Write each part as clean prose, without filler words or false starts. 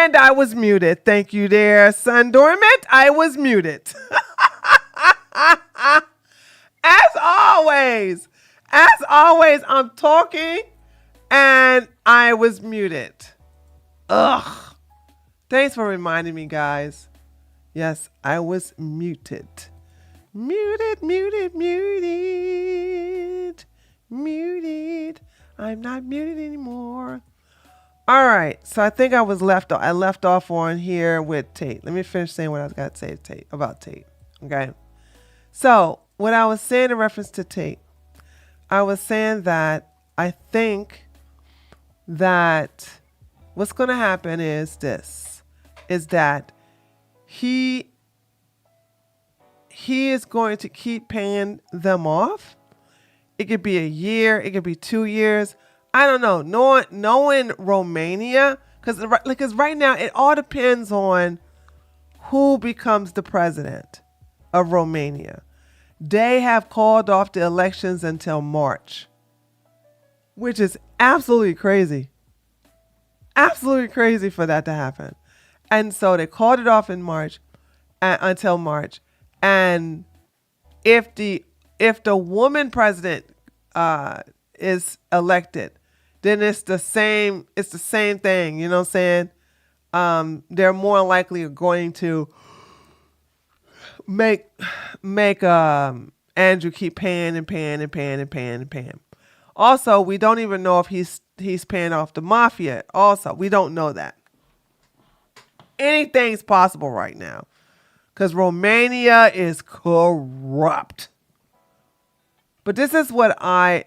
And I was muted. Thank you there, Sun Dormant. I was muted. As always, I'm talking and I was muted. Ugh. Thanks for reminding me, guys. Yes, I was muted. Muted. I'm not muted anymore. All right, so I think I left off on here with Tate. Let me finish saying what I was going to say to Tate about Tate. Okay. So what I was saying in reference to Tate, I was saying that I think that what's going to happen is that he is going to keep paying them off. It could be a year. It could be 2 years. I don't know. Knowing Romania, because right now it all depends on who becomes the president of Romania. They have called off the elections until March, which is absolutely crazy. Absolutely crazy for that to happen. And so they called it off in March, until March. And if the woman president is elected, then it's the same thing. You know what I'm saying? They're more likely going to make Andrew keep paying. Also, we don't even know if he's paying off the mafia. Also, we don't know that. Anything's possible right now because Romania is corrupt. But that's what I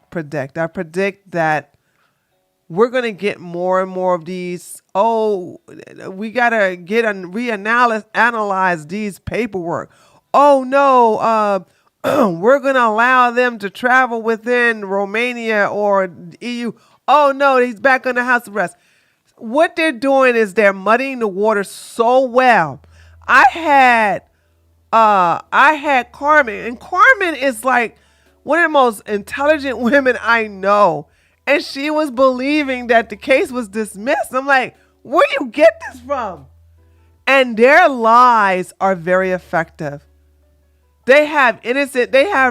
predict. I predict that we're going to get more and more of these. Oh, we got to reanalyze these paperwork. Oh, no, we're going to allow them to travel within Romania or EU. Oh, no, he's back on the house arrest. What they're doing is they're muddying the water so well. I had Carmen, and Carmen is like one of the most intelligent women I know. And she was believing that the case was dismissed. I'm like, where do you get this from? And their lies are very effective. They have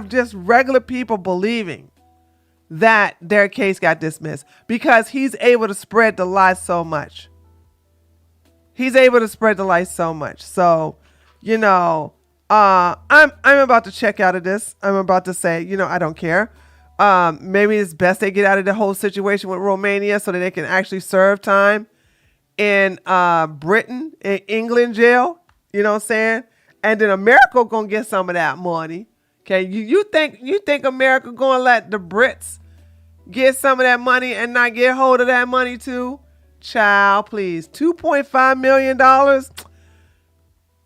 just regular people believing that their case got dismissed because he's able to spread the lies so much. So, you know, I'm about to check out of this. I'm about to say, you know, I don't care. Maybe it's best they get out of the whole situation with Romania so that they can actually serve time in Britain, in England jail. You know what I'm saying? And then America gonna get some of that money. Okay, you think America gonna let the Brits get some of that money and not get hold of that money too? Child, please. $2.5 million.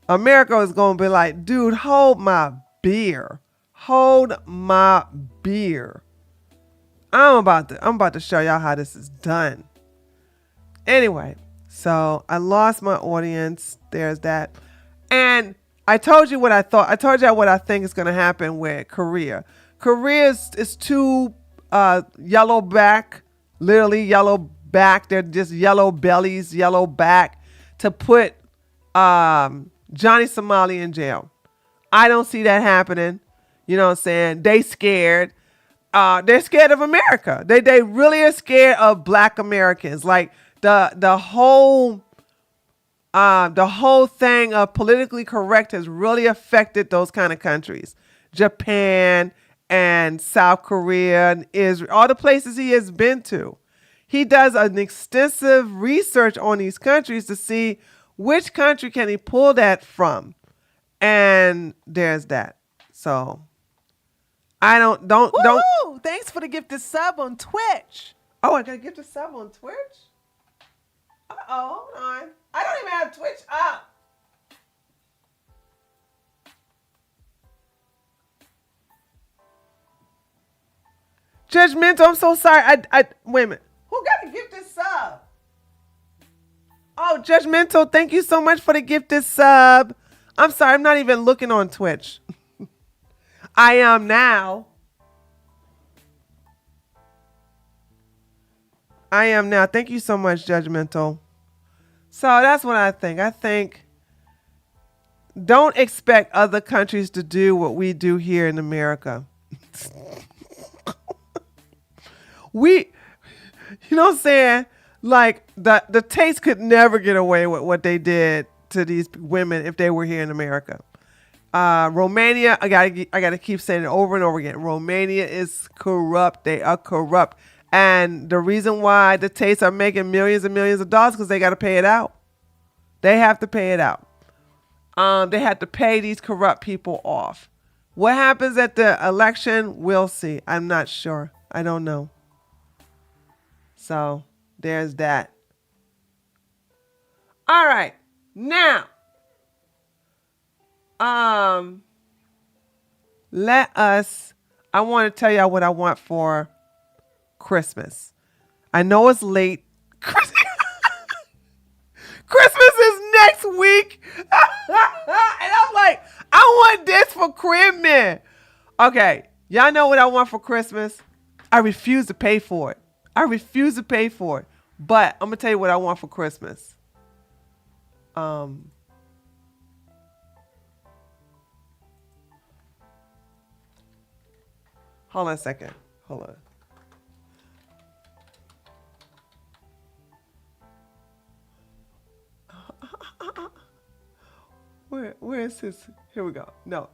America is gonna be like, dude, hold my beer. I'm about to show y'all how this is done. Anyway, so I lost my audience. There's that. And I told you what I thought. I told you what I think is going to happen with Korea. Korea is too yellow back, literally yellow back. They're just yellow bellies, yellow back to put Johnny Somali in jail. I don't see that happening. You know what I'm saying? They scared. They're scared of America. They really are scared of Black Americans. Like the whole thing of politically correct has really affected those kind of countries. Japan and South Korea and Israel, all the places he has been to. He does an extensive research on these countries to see which country can he pull that from. And there's that. So I don't. Thanks for the gifted sub on Twitch. Oh, I got to gift a sub on Twitch? Hold on. I don't even have Twitch up. Judgmental, I'm so sorry. I wait a minute. Who got a gifted sub? Oh, Judgmental, thank you so much for the gifted sub. I'm sorry, I'm not even looking on Twitch. I am now. Thank you so much, Judgmental. So that's what I think. I think don't expect other countries to do what we do here in America. We, you know what I'm saying? Like the Tates could never get away with what they did to these women if they were here in America. Romania, I gotta keep saying it over and over again. Romania is corrupt. They are corrupt. And the reason why the Tates are making millions and millions of dollars because they got to pay it out. They have to pay it out. They had to pay these corrupt people off. What happens at the election, we'll see. I'm not sure. I don't know. So there's that. All right. Now, I want to tell y'all what I want for Christmas. I know it's late. Christmas is next week. And I'm like, I want this for Christmas. Okay. Y'all know what I want for Christmas? I refuse to pay for it. But I'm going to tell you what I want for Christmas. Hold on a second. Hold on. Where is this? Here we go. No,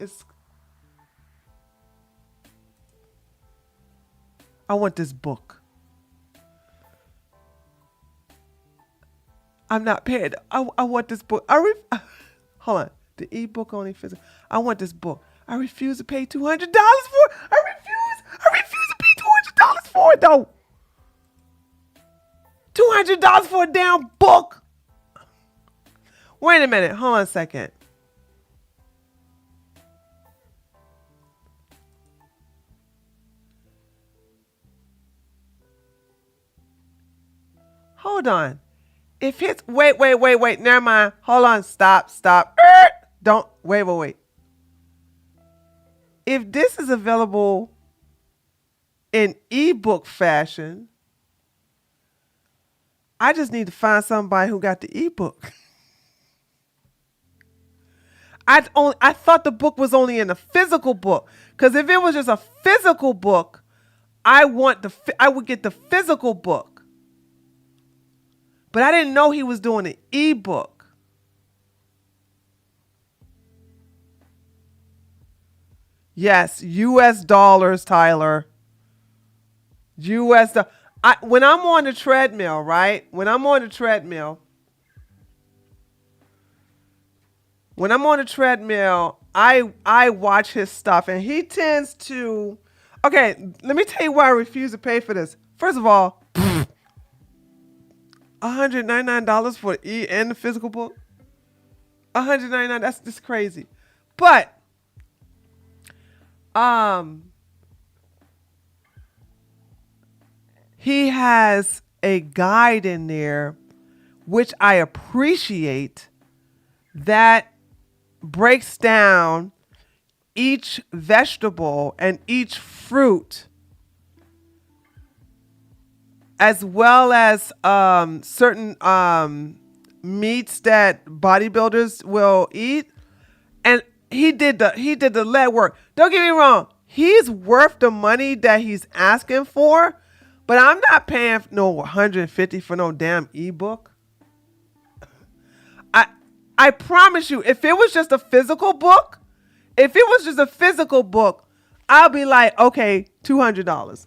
I want this book. I'm not paid. I want this book. Hold on. The ebook only physical. I want this book. I refuse to pay $200 for it. I refuse to pay $200 for it though. $200 for a damn book. Wait a minute. Hold on a second. Hold on. If it's wait. Never mind. Hold on. Stop. Don't wait. If this is available in ebook fashion, I just need to find somebody who got the ebook. I thought the book was only in a physical book. Because if it was just a physical book, I would get the physical book. But I didn't know he was doing an ebook. Yes, US dollars, Tyler. US dollars. When I'm on the treadmill, right? When I'm on the treadmill, I watch his stuff and he tends to. Okay, let me tell you why I refuse to pay for this. First of all, $199 for the and the physical book. $199. That's just crazy. But he has a guide in there, which I appreciate, that breaks down each vegetable and each fruit, as well as certain meats that bodybuilders will eat. And he did the legwork. Don't get me wrong. He's worth the money that he's asking for, but I'm not paying no $150 for no damn ebook. I promise you, if it was just a physical book, I'll be like, okay, $200.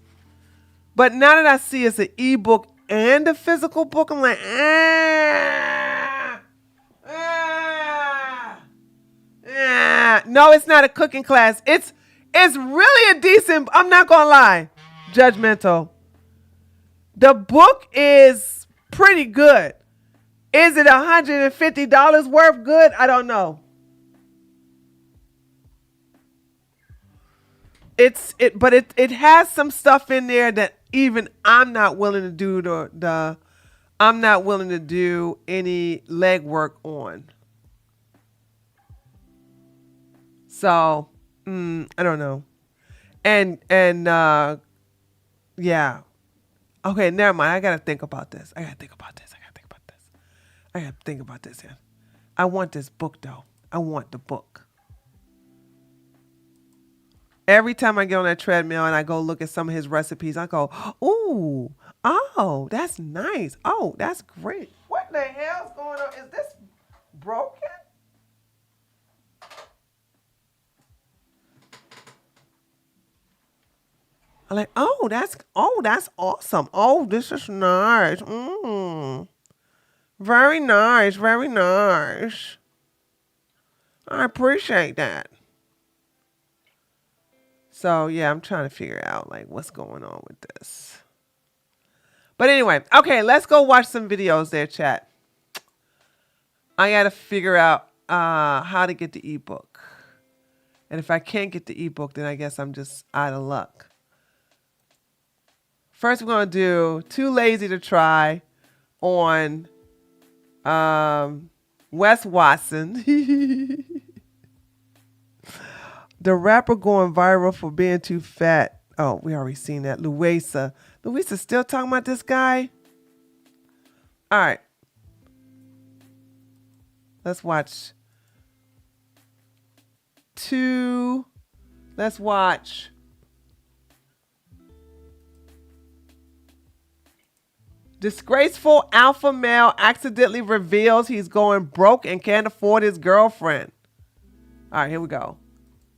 But now that I see it's an ebook and a physical book, I'm like, no, it's not a cooking class. It's really a decent, I'm not gonna lie, judgmental. The book is pretty good. Is it $150 worth good? I don't know. But it has some stuff in there that even I'm not willing to do I'm not willing to do any legwork on. So I don't know. And yeah. Okay, never mind. I gotta think about this. I gotta think about this here. I want this book though. I want the book. Every time I get on that treadmill and I go look at some of his recipes, I go, ooh, oh, that's nice. Oh, that's great. What the hell's going on? Is this broken? I'm like, oh, that's awesome. Oh, this is nice. Very nice, very nice. I appreciate that. So yeah, I'm trying to figure out like what's going on with this. But anyway, okay, let's go watch some videos there, chat. I gotta figure out how to get the ebook. And if I can't get the ebook, then I guess I'm just out of luck. First, we're gonna do Too Lazy to Try on Wes Watson. The rapper going viral for being too fat. Oh, we already seen that. Louisa still talking about this guy? All right. Let's watch Let's watch disgraceful alpha male accidentally reveals he's going broke and can't afford his girlfriend. All right, here we go.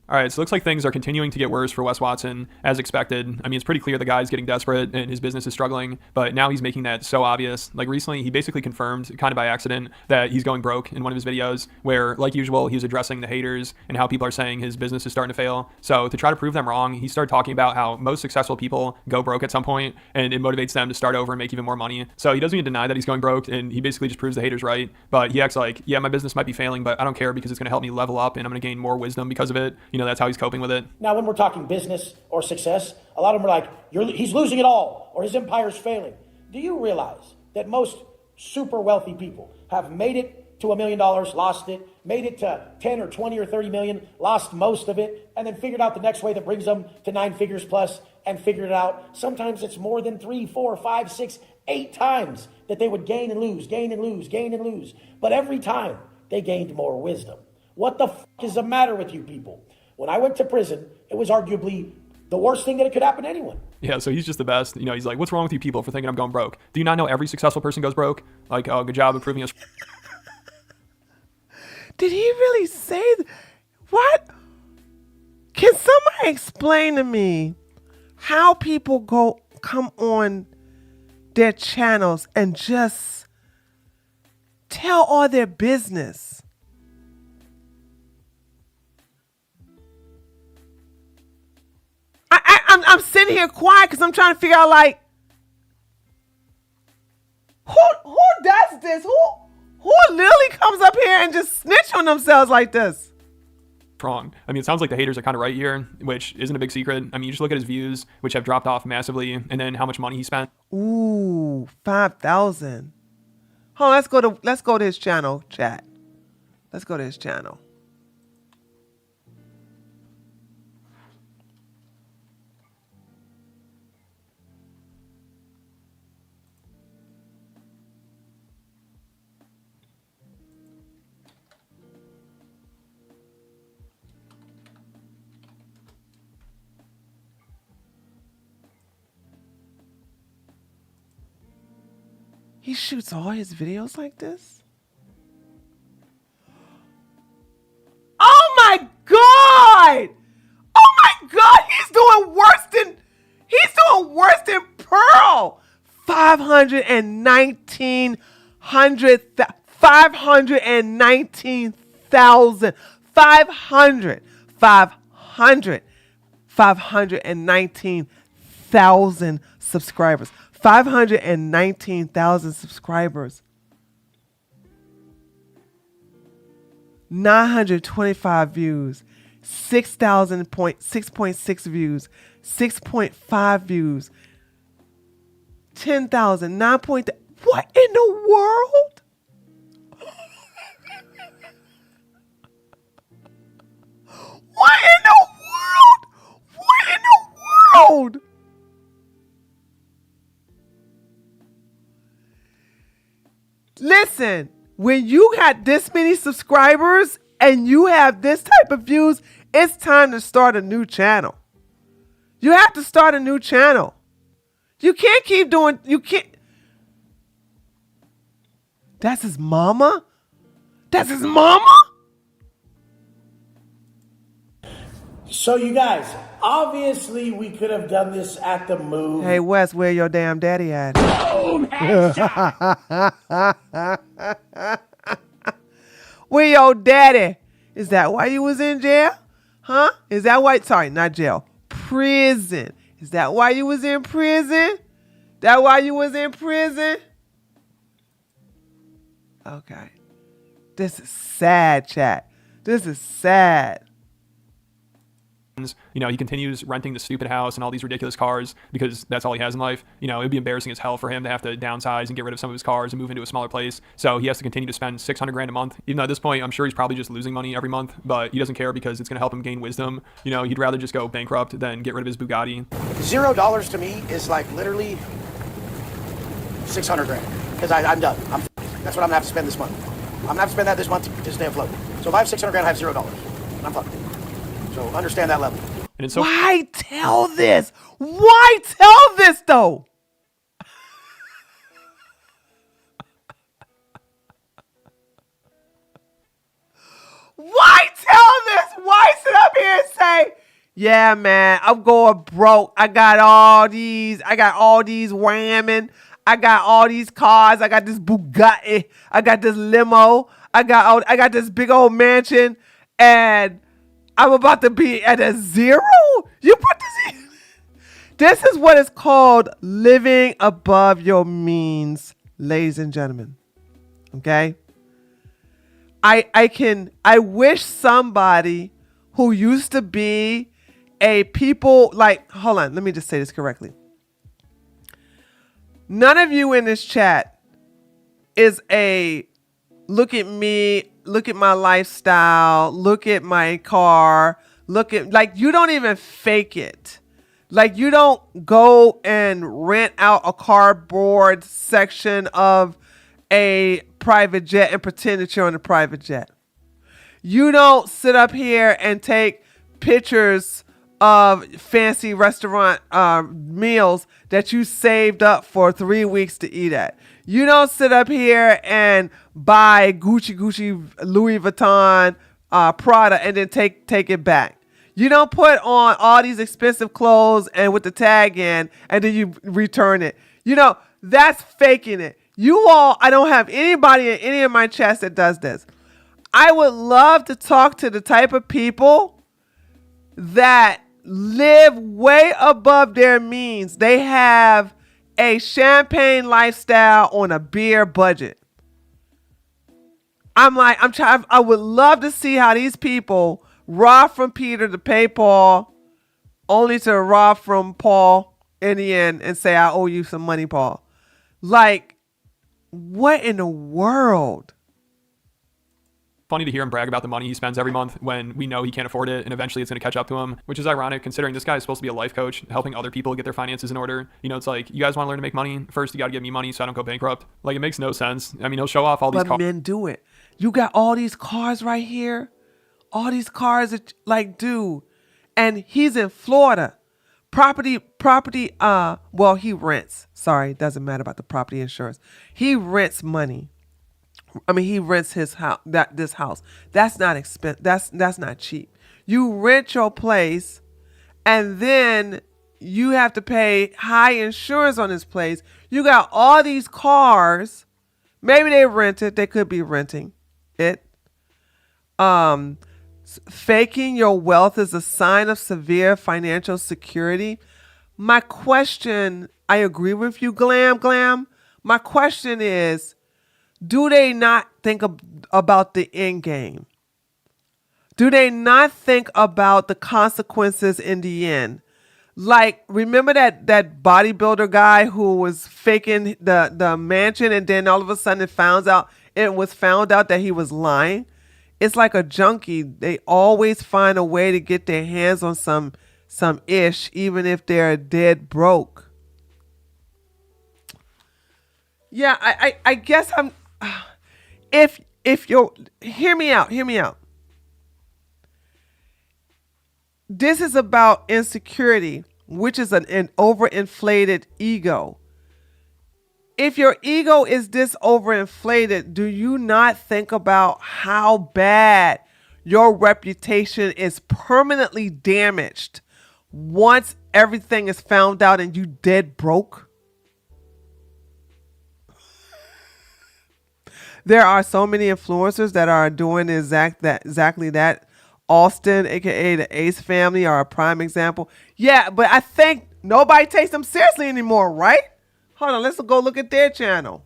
All right, so it looks like things are continuing to get worse for Wes Watson, as expected. I mean, it's pretty clear the guy's getting desperate and his business is struggling, but now he's making that so obvious. Like recently, he basically confirmed, kind of by accident, that he's going broke in one of his videos, where, like usual, he was addressing the haters and how people are saying his business is starting to fail. So to try to prove them wrong, he started talking about how most successful people go broke at some point, and it motivates them to start over and make even more money. So he doesn't even deny that he's going broke, and he basically just proves the haters right. But he acts like, yeah, my business might be failing, but I don't care because it's going to help me level up, and I'm going to gain more wisdom because of it. You know, that's how he's coping with it. Now, when we're talking business or success, a lot of them are like, he's losing it all, or his empire's failing. Do you realize that most super wealthy people have made it to $1 million, lost it, made it to 10 or 20 or 30 million, lost most of it, and then figured out the next way that brings them to 9 figures plus and figured it out? Sometimes it's more than 3, 4, 5, 6, 8 times that they would gain and lose, gain and lose, gain and lose. But every time they gained more wisdom. What the f is the matter with you people? When I went to prison, it was arguably the worst thing that could happen to anyone. Yeah, so he's just the best. You know, he's like, what's wrong with you people for thinking I'm going broke? Do you not know every successful person goes broke? Like, oh, good job of proving us. Did he really say what? Can somebody explain to me how people come on their channels and just tell all their business? I'm sitting here quiet because I'm trying to figure out, like, who does this? Who literally comes up here and just snitch on themselves like this? Wrong. I mean, it sounds like the haters are kind of right here, which isn't a big secret. I mean, you just look at his views, which have dropped off massively, and then how much money he spent. Ooh, 5,000. Hold on, let's go to his channel, chat. Let's go to his channel. He shoots all his videos like this? Oh my God! Oh my God! He's doing worse than Pearl. 519,000. 519,000 subscribers. 519,000 subscribers. 925 views. 6.6 views. 6.5 views. 10,000. 9. What in the world? What in the world? What in the world? Listen, when you got this many subscribers and you have this type of views, it's time to start a new channel. You have to start a new channel. You can't keep doing, you can't. That's his mama? That's his mama? So you guys, obviously we could have done this at the move. Hey, Wes, where your damn daddy at? Where your daddy? Is that why you was in jail? Huh? Is that why? Sorry, not jail. Prison. Is that why you was in prison? That why you was in prison? Okay. This is sad, chat. This is sad. You know, he continues renting the stupid house and all these ridiculous cars because that's all he has in life. You know, it'd be embarrassing as hell for him to have to downsize and get rid of some of his cars and move into a smaller place. So he has to continue to spend $600,000 a month. Even though at this point, I'm sure he's probably just losing money every month, but he doesn't care because it's going to help him gain wisdom. You know, he'd rather just go bankrupt than get rid of his Bugatti. $0 to me is like literally $600,000 because I'm done. That's what I'm gonna have to spend this month. I'm gonna have to spend that this month to stay afloat. So if I have $600,000, I have $0. And I'm fucked. So understand that level. And it's so Why tell this? Why tell this though? Why tell this? Why sit up here and say, yeah, man, I'm going broke. I got all these whamming. I got all these cars. I got this Bugatti. I got this limo. I got this big old mansion, and I'm about to be at a zero. You put this in. This is what is called living above your means, ladies and gentlemen. Okay. I wish somebody who used to be a people like, hold on, let me just say this correctly. None of you in this chat is a look at me, look at my lifestyle, look at my car, look at, like, you don't even fake it. Like, you don't go and rent out a cardboard section of a private jet and pretend that you're on a private jet. You don't sit up here and take pictures of fancy restaurant meals that you saved up for 3 weeks to eat at. You don't sit up here and buy Gucci, Louis Vuitton, Prada, and then take it back. You don't put on all these expensive clothes and with the tag in, and then you return it. You know, that's faking it. You all, I don't have anybody in any of my chats that does this. I would love to talk to the type of people that live way above their means. They have a champagne lifestyle on a beer budget. I would love to see how these people rob from Peter to pay Paul, only to rob from Paul in the end and say, I owe you some money, Paul. Like, what in the world? funny to hear him brag about the money he spends every month when we know he can't afford it and eventually it's going to catch up to him, which is ironic considering this guy is supposed to be a life coach helping other people get their finances in order. You know, it's like, you guys want to learn to make money? First, you got to give me money so I don't go bankrupt. Like, it makes no sense. I mean, he'll show off all these cars. But men do it. You got all these cars right here. All these cars that, like, dude. And he's in Florida. Property, well, he rents. Sorry, it doesn't matter about the property insurance. He rents money. I mean, he rents his house, this house. That's not expensive. That's not cheap. You rent your place and then you have to pay high insurance on this place. You got all these cars. Maybe they rent it. They could be renting it. Faking your wealth is a sign of severe financial security. My question, I agree with you, Glam. My question is, do they not think about the end game? Do they not think about the consequences in the end? Like, remember that bodybuilder guy who was faking the mansion and then all of a sudden it was found out that he was lying? It's like a junkie. They always find a way to get their hands on some ish, even if they're dead broke. Yeah, I guess if you're, hear me out. This is about insecurity, which is an overinflated ego. If your ego is this overinflated, do you not think about how bad your reputation is permanently damaged once everything is found out and you dead broke? There are so many influencers that are doing exactly that. Austin, aka the Ace family, are a prime example. Yeah, but I think nobody takes them seriously anymore, right? Hold on, let's go look at their channel.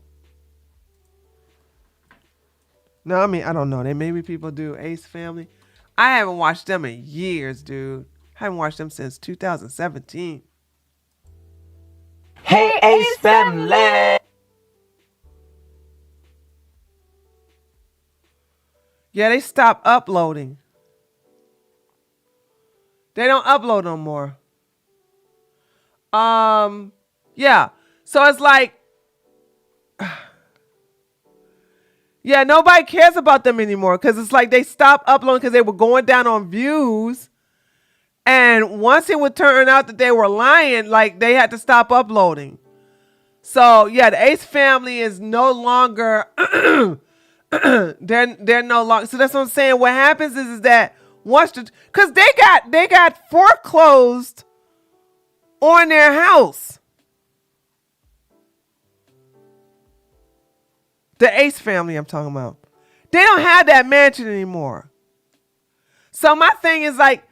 No, I mean, I don't know. They maybe people do. Ace family. I haven't watched them in years, dude. I haven't watched them since 2017. Hey, Ace family. Yeah, they stopped uploading. They don't upload no more. Yeah. So it's like, yeah, nobody cares about them anymore because it's like they stopped uploading because they were going down on views. And once it would turn out that they were lying, like they had to stop uploading. So yeah, the Ace family is no longer, they're no longer. So that's what I'm saying. What happens is that once because they got foreclosed on their house. The Ace family I'm talking about. They don't have that mansion anymore. So my thing is like,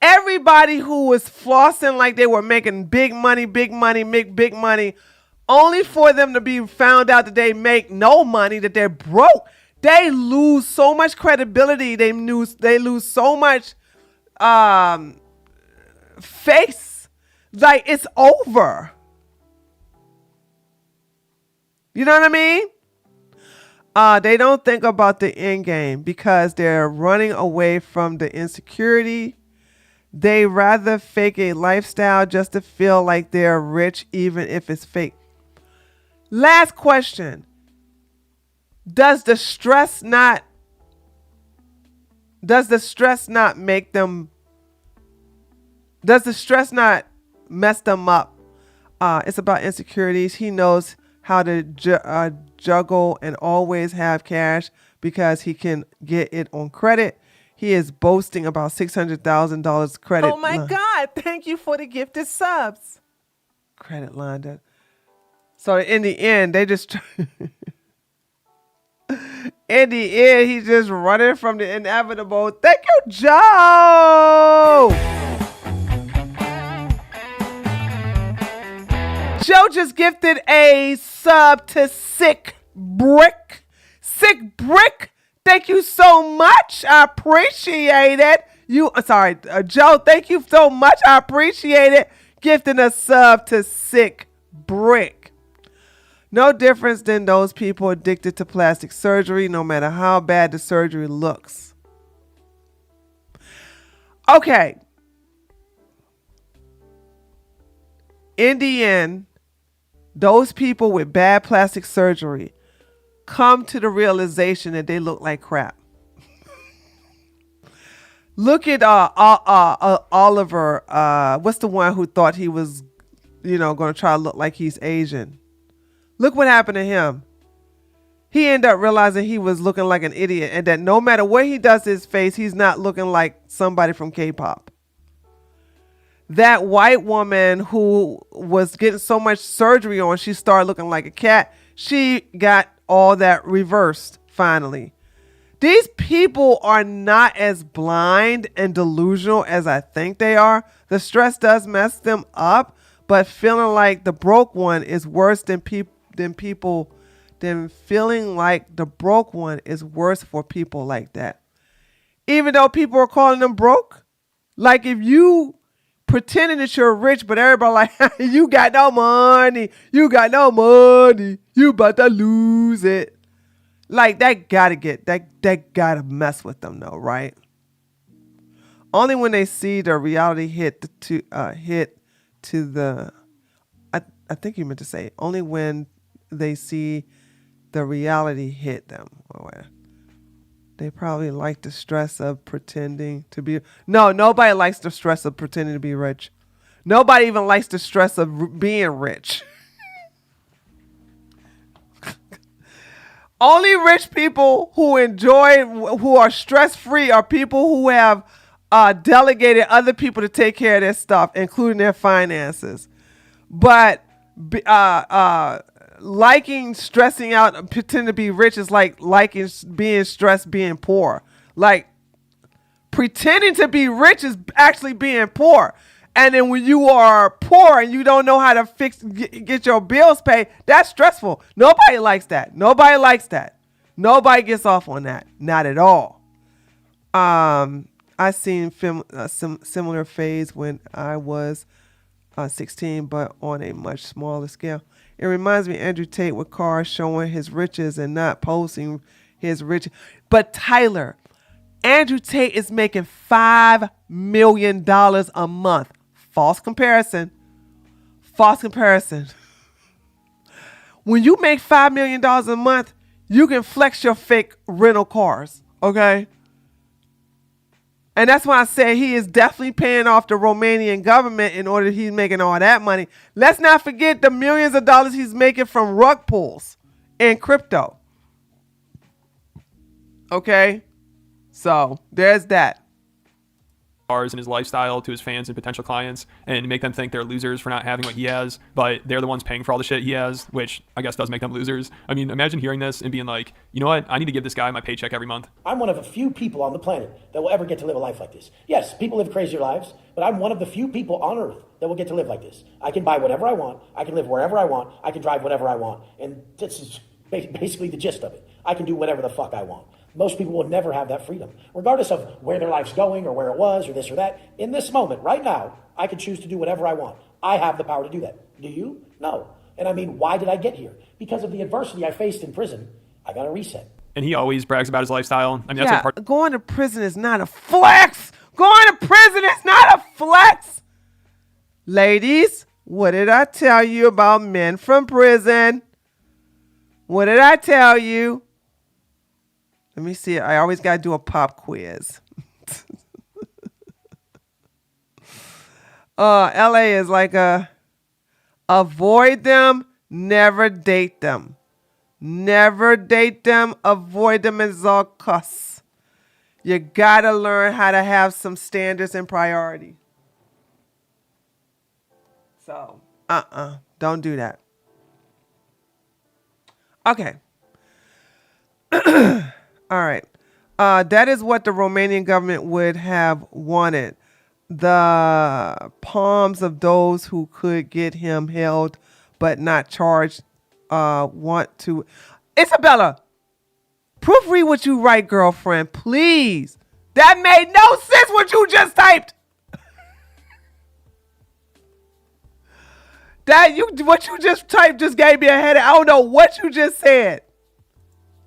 everybody who was flossing like they were making big money, only for them to be found out that they make no money, that they're broke. They lose so much credibility. They lose so much face. Like it's over. You know what I mean? They don't think about the end game because they're running away from the insecurity. They rather fake a lifestyle just to feel like they're rich, even if it's fake. Last question. Does the stress not make them, does the stress not mess them up? It's about insecurities. He knows how to juggle and always have cash because he can get it on credit. He is boasting about $600,000 credit. Oh my God. Thank you for the gifted subs. Credit line. So in the end, they just... In the end, he's just running from the inevitable. Thank you, Joe! Joe just gifted a sub to Sick Brick. Sick Brick, thank you so much. I appreciate it. Joe, thank you so much. I appreciate it. Gifting a sub to Sick Brick. No difference than those people addicted to plastic surgery, no matter how bad the surgery looks. Okay. In the end, those people with bad plastic surgery come to the realization that they look like crap. Look at Oliver. What's the one who thought he was, going to try to look like he's Asian? Look what happened to him. He ended up realizing he was looking like an idiot and that no matter where he does his face, he's not looking like somebody from K-pop. That white woman who was getting so much surgery on, she started looking like a cat. She got all that reversed finally. These people are not as blind and delusional as I think they are. The stress does mess them up, but feeling like the broke one is worse than feeling like the broke one is worse for people like that. Even though people are calling them broke, like if you pretending that you're rich, but everybody like, you got no money, you about to lose it. Like that gotta mess with them though, right? Only when they see the reality hit to the, I think you meant to say only when they see the reality hit them. They probably like the stress of pretending to be. No, nobody likes the stress of pretending to be rich. Nobody even likes the stress of being rich. Only rich people who are stress-free are people who have delegated other people to take care of their stuff, including their finances. But liking stressing out and pretending to be rich is like liking being stressed being poor. Like pretending to be rich is actually being poor. And then when you are poor and you don't know how to get your bills paid, that's stressful. Nobody likes that. Nobody likes that. Nobody gets off on that. Not at all. I seen similar phase when I was 16, but on a much smaller scale. It reminds me of Andrew Tate with cars showing his riches and not posting his riches. But Tyler, Andrew Tate is making $5 million a month. False comparison. False comparison. When you make $5 million a month, you can flex your fake rental cars, okay? And that's why I say he is definitely paying off the Romanian government in order he's making all that money. Let's not forget the millions of dollars he's making from rug pulls and crypto. Okay? So there's that. And his lifestyle to his fans and potential clients and make them think they're losers for not having what he has, but they're the ones paying for all the shit he has, which I guess does make them losers. I mean, imagine hearing this and being like, you know what? I need to give this guy my paycheck every month. I'm one of the few people on the planet that will ever get to live a life like this. Yes, people live crazier lives, but I'm one of the few people on earth that will get to live like this. I can buy whatever I want. I can live wherever I want. I can drive whatever I want. And this is basically the gist of it. I can do whatever the fuck I want. Most people will never have that freedom, regardless of where their life's going or where it was or this or that. In this moment, right now, I can choose to do whatever I want. I have the power to do that. Do you? No. And I mean, why did I get here? Because of the adversity I faced in prison. I got to reset. And he always brags about his lifestyle. I mean, that's a part. Going to prison is not a flex. Going to prison is not a flex. Ladies, what did I tell you about men from prison? What did I tell you? Let me see. I always got to do a pop quiz. LA is like avoid them, never date them. Never date them, avoid them as all cuss. You got to learn how to have some standards and priority. So, don't do that. Okay. All right. That is what the Romanian government would have wanted. The palms of those who could get him held but not charged want to. Isabella, proofread what you write, girlfriend, please. That made no sense what you just typed. What you just typed just gave me a headache. I don't know what you just said.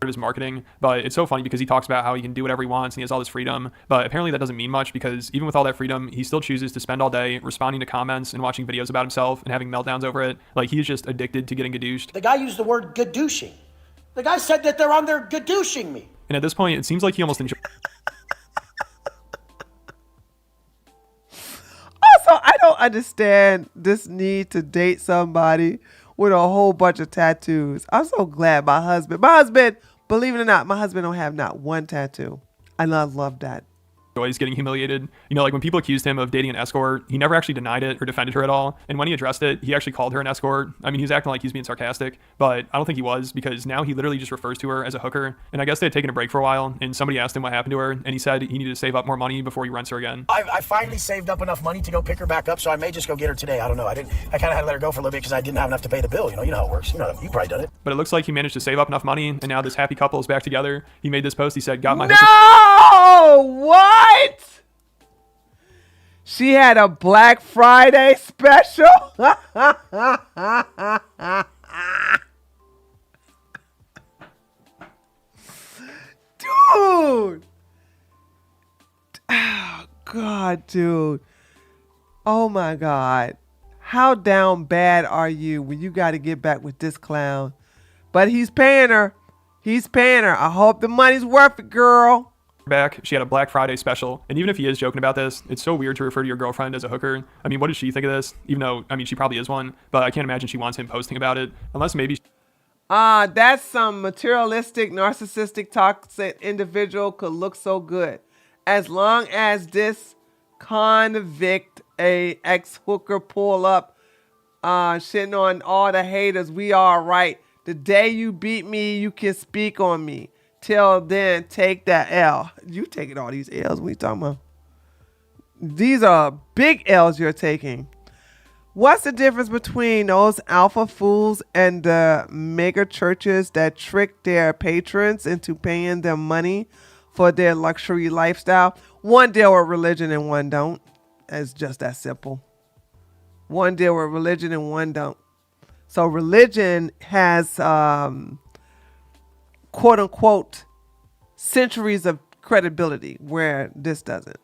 Of his marketing, but it's so funny because he talks about how he can do whatever he wants and he has all this freedom, but apparently that doesn't mean much because even with all that freedom, he still chooses to spend all day responding to comments and watching videos about himself and having meltdowns over it. Like, he's just addicted to getting gadooshed. The guy used the word gadooshing. The guy said that they're on there gadooshing me. And at this point, it seems like he almost enjoys. Also, I don't understand this need to date somebody with a whole bunch of tattoos. I'm so glad my husband, believe it or not, my husband don't have not one tattoo. And I love that. He's getting humiliated. You know, like when people accused him of dating an escort, he never actually denied it or defended her at all. And when he addressed it, he actually called her an escort. I mean, he's acting like he's being sarcastic, but I don't think he was because now he literally just refers to her as a hooker. And I guess they had taken a break for a while and somebody asked him what happened to her. And he said he needed to save up more money before he rents her again. I finally saved up enough money to go pick her back up, so I may just go get her today. I don't know. I kind of had to let her go for a little bit because I didn't have enough to pay the bill. You know how it works. You know, you've probably done it. But it looks like he managed to save up enough money and now this happy couple is back together. He made this post. He said, got my No! What? She had a Black Friday special. Dude. Oh, God, dude. Oh, my God. How down bad are you when you got to get back with this clown But he's paying her. He's paying her. I hope the money's worth it, girl. Back, she had a Black Friday special, and even if he is joking about this, it's so weird to refer to your girlfriend as a hooker. I mean, what does she think of this? Even though, I mean, she probably is one, but I can't imagine she wants him posting about it, unless maybe... That's some materialistic, narcissistic, toxic individual could look so good. As long as this convict, a ex-hooker pull up, shitting on all the haters, we all right. The day you beat me, you can speak on me. Till then, take that L. You taking all these L's. What you talking about? These are big L's you're taking. What's the difference between those alpha fools and the mega churches that trick their patrons into paying them money for their luxury lifestyle? One deal with religion and one don't. It's just that simple. One deal with religion and one don't. So religion has... quote unquote centuries of credibility where this doesn't.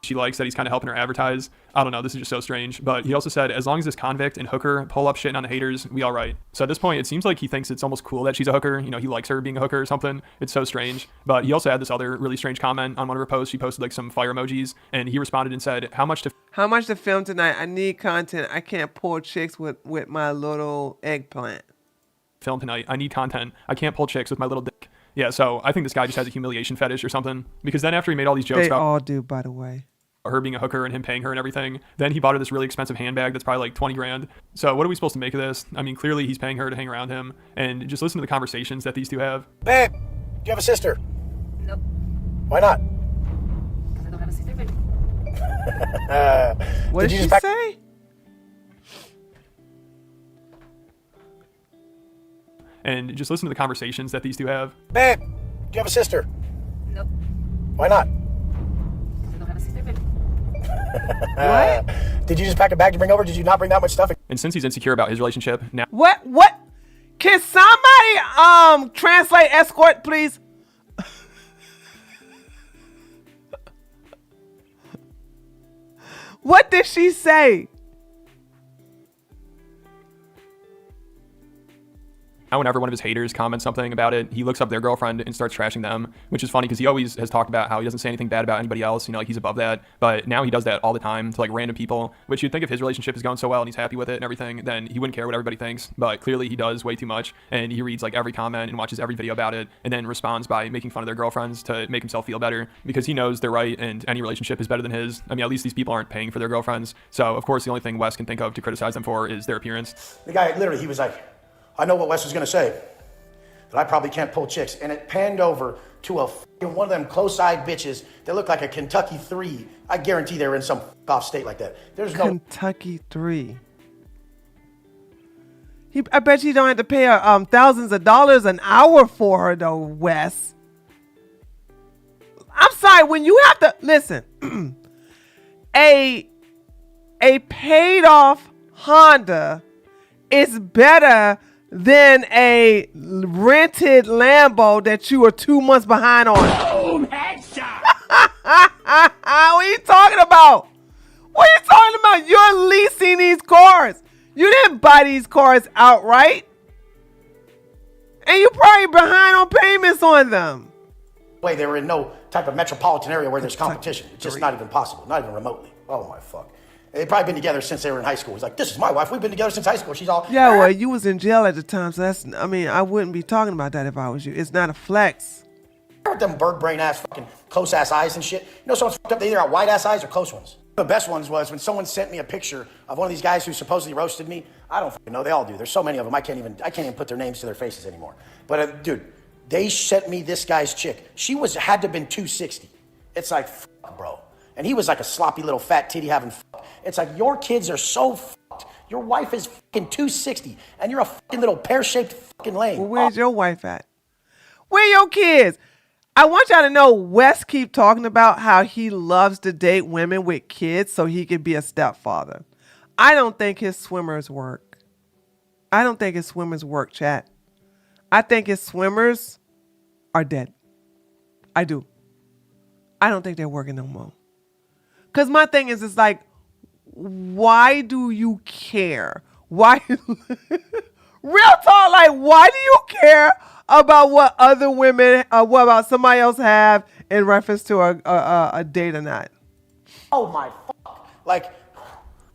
She likes that he's kind of helping her advertise. I don't know, this is just so strange. But he also said, as long as this convict and hooker pull up shitting on the haters, we all right. So at this point, it seems like he thinks it's almost cool that she's a hooker. You know, he likes her being a hooker or something. It's so strange. But he also had this other really strange comment on one of her posts. She posted like some fire emojis, and he responded and said, how much to film tonight? I need content. I can't pull chicks with my little eggplant. Film tonight. I need content. I can't pull chicks with my little dick. Yeah, so I think this guy just has a humiliation fetish or something. Because then after he made all these jokes They about all do, by the way. her being a hooker and him paying her and everything, then he bought her this really expensive handbag that's probably like 20 grand. So what are we supposed to make of this? I mean, clearly he's paying her to hang around him, and just listen to the conversations that these two have. Babe, do you have a sister? Nope. Why not? Because I don't have a sister, baby. What did she say? And just listen to the conversations that these two have. Babe, do you have a sister? Nope. Why not? Because I don't have a sister, baby. What? Did you just pack a bag to bring over? Did you not bring that much stuff? And since he's insecure about his relationship, now What? Can somebody translate escort, please? What did she say? whenever one of his haters comments something about it, he looks up their girlfriend and starts trashing them, which is funny because he always has talked about how he doesn't say anything bad about anybody else, you know, like he's above that. But now he does that all the time to like random people, which you'd think if his relationship is going so well and he's happy with it and everything, then he wouldn't care what everybody thinks. But clearly he does way too much, and he reads like every comment and watches every video about it and then responds by making fun of their girlfriends to make himself feel better because he knows they're right and any relationship is better than his. I mean, at least these people aren't paying for their girlfriends. So of course the only thing Wes can think of to criticize them for is their appearance. The guy literally, he was like, I know what Wes was gonna say, that I probably can't pull chicks. And it panned over to one of them close-eyed bitches that looked like a Kentucky 3. I guarantee they were in some off state like that. There's no Kentucky 3. I bet you don't have to pay her thousands of dollars an hour for her though, Wes. I'm sorry, when you have to listen, a paid off Honda is better than a rented Lambo that you are 2 months behind on. Boom, headshot. What are you talking about? What are you talking about? You're leasing these cars. You didn't buy these cars outright. And you're probably behind on payments on them. way they were in no type of metropolitan area where there's competition. It's just not even possible, not even remotely. Oh my fuck. They've probably been together since they were in high school. He's like, this is my wife. We've been together since high school. She's all... Yeah, well, you was in jail at the time, so that's, I mean, I wouldn't be talking about that if I was you. It's not a flex. With them bird brain ass fucking close ass eyes and shit. You know someone's fucked up, they either got wide ass eyes or close ones. The best ones was when someone sent me a picture of one of these guys who supposedly roasted me. I don't fucking know, they all do. There's so many of them, I can't even put their names to their faces anymore. But dude, they sent me this guy's chick. She had to have been 260. It's like, fuck, bro. And he was like a sloppy little fat titty having fuck. It's like, your kids are so fucked. Your wife is fucking 260, and you're a fucking little pear-shaped fucking lame. Well, where's your wife at? Where your kids? I want y'all to know Wes keep talking about how he loves to date women with kids so he could be a stepfather. I don't think his swimmers work. I don't think his swimmers work, chat. I think his swimmers are dead. I do. I don't think they're working no more. Because my thing is, it's like, why do you care? Why? Real talk, like, why do you care about what other women, what about somebody else have in reference to a date or not? Oh my fuck. Like,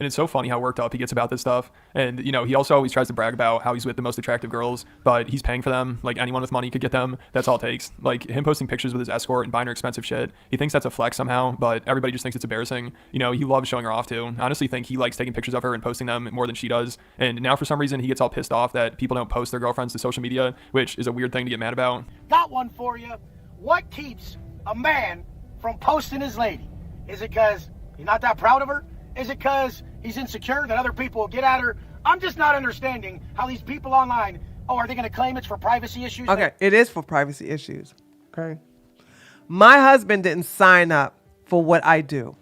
And it's so funny how worked up he gets about this stuff. And, you know, he also always tries to brag about how he's with the most attractive girls, but he's paying for them. Like, anyone with money could get them. That's all it takes. Like, him posting pictures with his escort and buying her expensive shit. He thinks that's a flex somehow, but everybody just thinks it's embarrassing. You know, he loves showing her off too. I honestly think he likes taking pictures of her and posting them more than she does. And now for some reason, he gets all pissed off that people don't post their girlfriends to social media, which is a weird thing to get mad about. got one for you. What keeps a man from posting his lady? Is it because he's not that proud of her? Is it because he's insecure that other people will get at her? I'm just not understanding how these people online, are they going to claim it's for privacy issues? Okay, it is for privacy issues. Okay. My husband didn't sign up for what I do.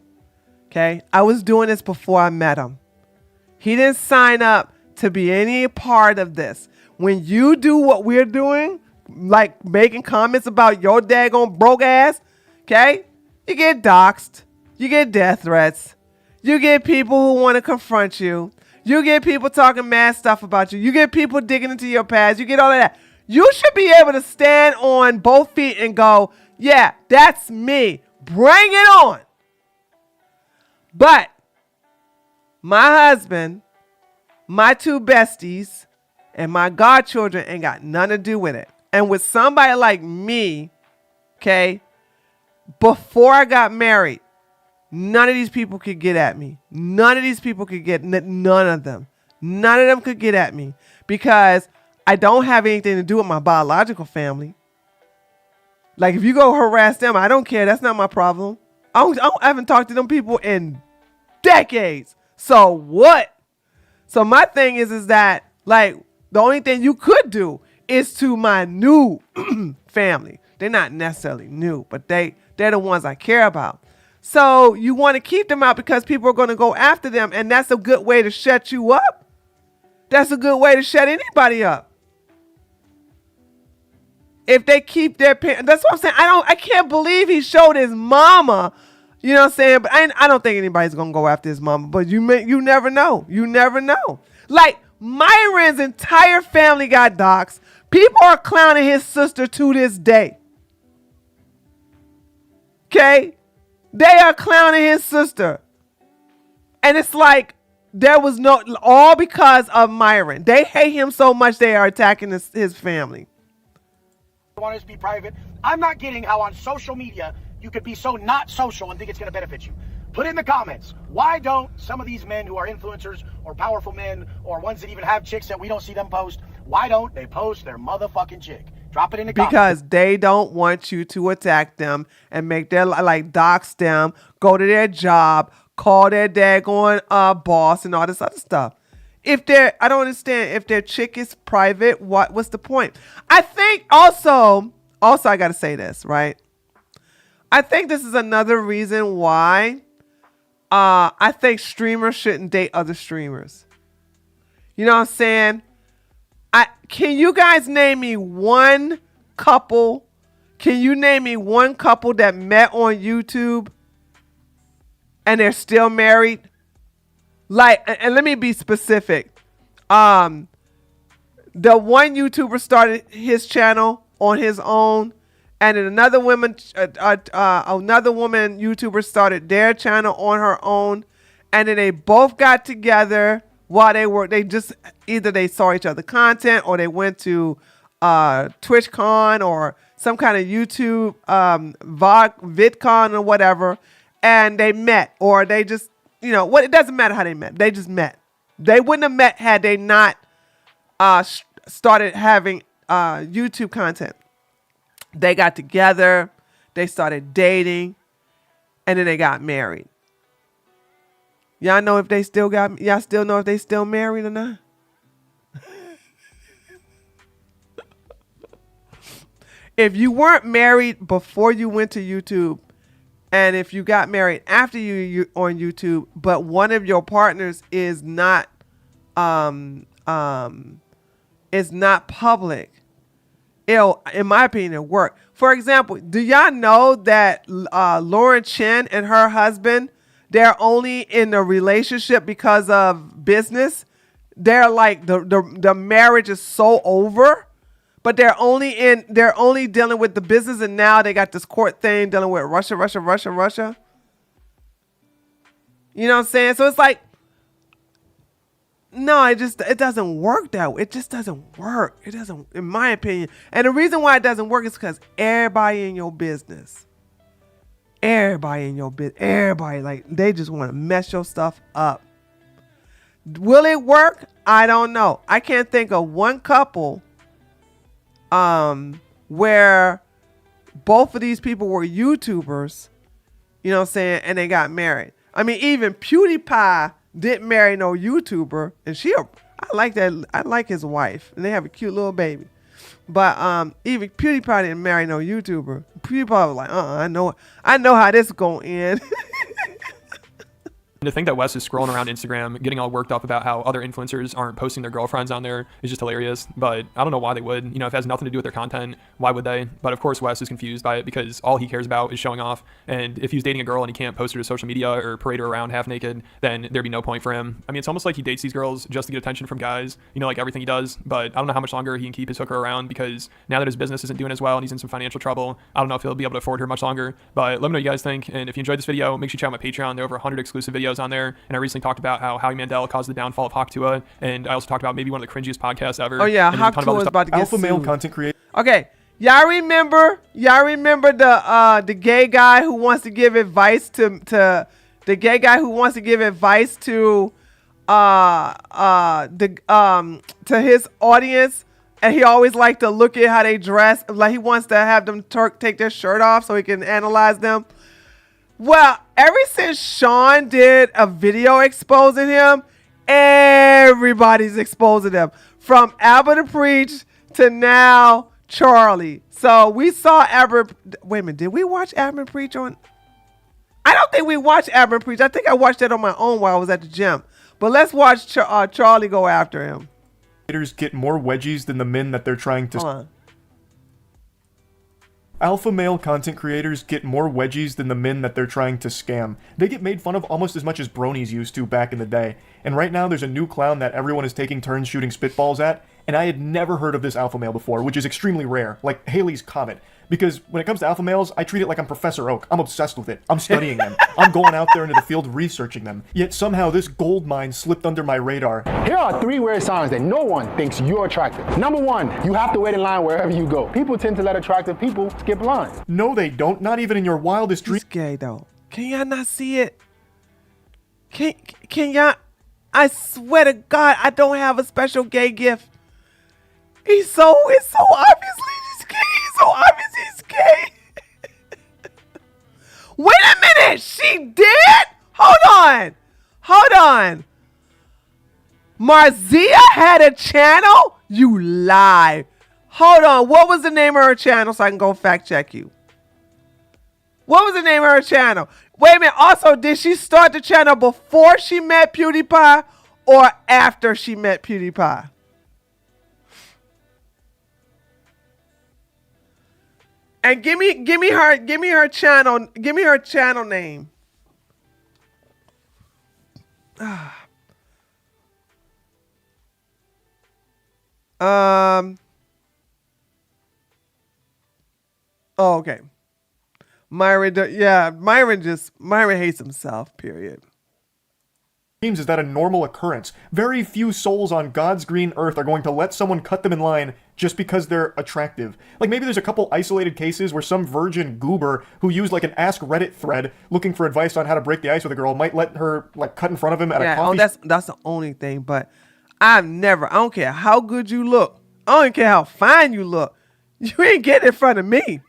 Okay. I was doing this before I met him. He didn't sign up to be any part of this. When you do what we're doing, like making comments about your daggone broke ass, okay, you get doxxed. You get death threats. You get people who want to confront you. You get people talking mad stuff about you. You get people digging into your past. You get all of that. You should be able to stand on both feet and go, yeah, that's me. Bring it on. But my husband, my two besties, and my godchildren ain't got nothing to do with it. And with somebody like me, okay, before I got married, none of these people could get at me. None of these people could get, none of them. None of them could get at me because I don't have anything to do with my biological family. Like if you go harass them, I don't care. That's not my problem. I haven't talked to them people in decades. So what? So my thing is that like the only thing you could do is to my new family. They're not necessarily new, but they're the ones I care about. So you want to keep them out because people are going to go after them. And that's a good way to shut you up. That's a good way to shut anybody up. If they keep their parents, that's what I'm saying. I can't believe he showed his mama, you know what I'm saying? But I don't think anybody's going to go after his mama, but you never know. You never know. Like Myron's entire family got doxxed. People are clowning his sister to this day. Okay? They are clowning his sister. And it's like, there was all because of Myron. They hate him so much they are attacking his family. I want us to be private. I'm not getting how on social media you could be so not social and think it's going to benefit you. Put in the comments, why don't some of these men who are influencers or powerful men or ones that even have chicks that we don't see them post, why don't they post their motherfucking chick? Drop it in the comments. Because they don't want you to attack them and make their, like, dox them, go to their job, call their daggone boss and all this other stuff. I don't understand, if their chick is private, what's the point? I think also I got to say this, right? I think this is another reason why I think streamers shouldn't date other streamers. You know what I'm saying? Can you guys name me one couple? Can you name me one couple that met on YouTube and they're still married? Like, and let me be specific. The one YouTuber started his channel on his own, and then another woman YouTuber started their channel on her own, and then they both got together while they just either they saw each other content or they went to TwitchCon or some kind of YouTube VidCon or whatever, and they met, or they just, you know what, it doesn't matter how they met. They just met. They wouldn't have met had they not started having YouTube content. They got together, they started dating, and then they got married. Y'all know if they still know if they still married or not? If you weren't married before you went to YouTube, and if you got married after you on YouTube, but one of your partners is not public, in my opinion, it'll work. For example, do y'all know that Lauren Chen and her husband, they're only in a relationship because of business? they're like the marriage is so over, but they're only dealing with the business, and now they got this court thing dealing with Russia. You know what I'm saying? So it's like, no, it doesn't work that way. It just doesn't work. It doesn't, in my opinion. And the reason why it doesn't work is because everybody in your business, everybody, like, they just want to mess your stuff up. Will it work? I don't know. I can't think of one couple where both of these people were YouTubers, you know what I'm saying, and they got married. I mean, even PewDiePie didn't marry no YouTuber, and I like that. I like his wife, and they have a cute little baby. But even PewDiePie didn't marry no YouTuber. PewDiePie was like, I know how this is gonna end. And to think that Wes is scrolling around Instagram, getting all worked up about how other influencers aren't posting their girlfriends on there is just hilarious. But I don't know why they would. You know, if it has nothing to do with their content, why would they? But of course, Wes is confused by it because all he cares about is showing off. And if he's dating a girl and he can't post her to social media or parade her around half naked, then there'd be no point for him. I mean, it's almost like he dates these girls just to get attention from guys, you know, like everything he does. But I don't know how much longer he can keep his hooker around because now that his business isn't doing as well and he's in some financial trouble, I don't know if he'll be able to afford her much longer. But let me know what you guys think. And if you enjoyed this video, make sure you check out my Patreon. There are over 100 exclusive videos on there. And I recently talked about how Howie Mandel caused the downfall of Hawk and I also talked about maybe one of the cringiest podcasts ever. Oh yeah, and Hawk is about to get alpha male sued. content creator. Okay, y'all remember the gay guy who wants to give advice to his audience, and he always liked to look at how they dress, like he wants to have them take their shirt off so he can analyze them. Well, ever since Sean did a video exposing him, everybody's exposing him. From Albert the Preach to now Charlie. So we saw Albert. Wait a minute, did we watch Albert Preach on? I don't think we watched Albert Preach. I think I watched that on my own while I was at the gym. But let's watch Charlie go after him. Get more wedgies than the men that they're trying to. Hold on. Alpha male content creators get more wedgies than the men that they're trying to scam. They get made fun of almost as much as bronies used to back in the day. And right now there's a new clown that everyone is taking turns shooting spitballs at, and I had never heard of this alpha male before, which is extremely rare, like Halley's Comet. Because when it comes to alpha males, I treat it like I'm Professor Oak. I'm obsessed with it. I'm studying them. I'm going out there into the field researching them. Yet somehow this gold mine slipped under my radar. Here are 3 weird signs that no one thinks you're attractive. Number 1, you have to wait in line wherever you go. People tend to let attractive people skip lines. No, they don't. Not even in your wildest He's dreams. gay though. Can y'all not see it? Can y'all? I swear to God, I don't have a special gay gift. It's so obviously he's gay. He's so obvious he's gay. Wait a minute, she did? Hold on. Marzia had a channel? You lie. Hold on, what was the name of her channel so I can go fact check you? What was the name of her channel? Wait a minute, also, did she start the channel before she met PewDiePie or after she met PewDiePie? And give me her channel name. Oh, okay. Myron hates himself, period. Is that a normal occurrence? Very few souls on God's green earth are going to let someone cut them in line just because they're attractive. Like maybe there's a couple isolated cases where some virgin goober who used like an Ask Reddit thread looking for advice on how to break the ice with a girl might let her like cut in front of him at a coffee shop. That's the only thing, but I don't care how good you look. I don't care how fine you look. You ain't getting in front of me.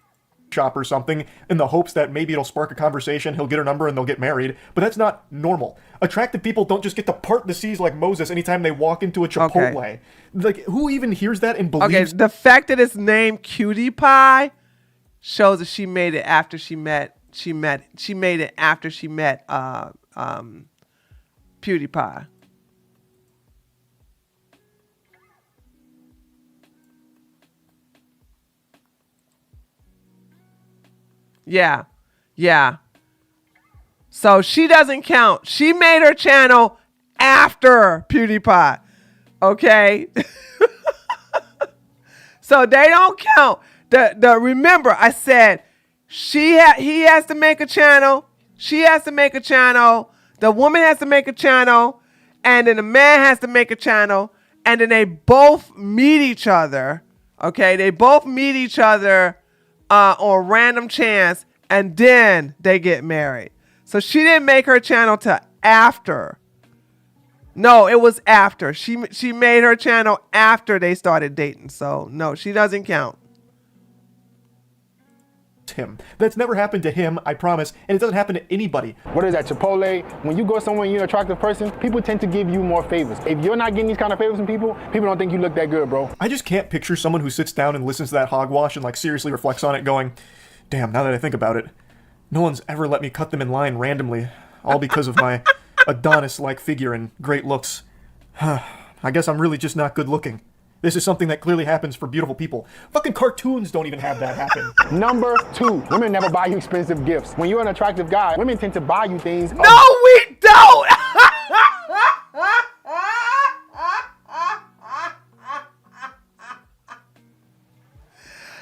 Shop or something in the hopes that maybe it'll spark a conversation, he'll get her number and they'll get married. But that's not normal. Attractive people don't just get to part the seas like Moses anytime they walk into a Chipotle. Okay. Like who even hears that and believes? Okay, the fact that it's named Cutie Pie shows that she made it after she met PewDiePie. Yeah. So she doesn't count. She made her channel after PewDiePie. Okay. So they don't count. Remember, I said he has to make a channel. She has to make a channel. The woman has to make a channel. And then the man has to make a channel. And then they both meet each other. Okay. They both meet each other on random chance. And then they get married. So she didn't make her channel till after. No, it was after. She made her channel after they started dating. So no, she doesn't count. Him. That's never happened to him, I promise, and it doesn't happen to anybody. What is that, Chipotle? When you go somewhere and you're an attractive person, people tend to give you more favors. If you're not getting these kind of favors from people, people don't think you look that good, bro. I just can't picture someone who sits down and listens to that hogwash and like seriously reflects on it going, damn, now that I think about it, no one's ever let me cut them in line randomly, all because of my Adonis-like figure and great looks. I guess I'm really just not good looking. This is something that clearly happens for beautiful people. Fucking cartoons don't even have that happen. Number 2, women never buy you expensive gifts. When you're an attractive guy, women tend to buy you things. No, we don't.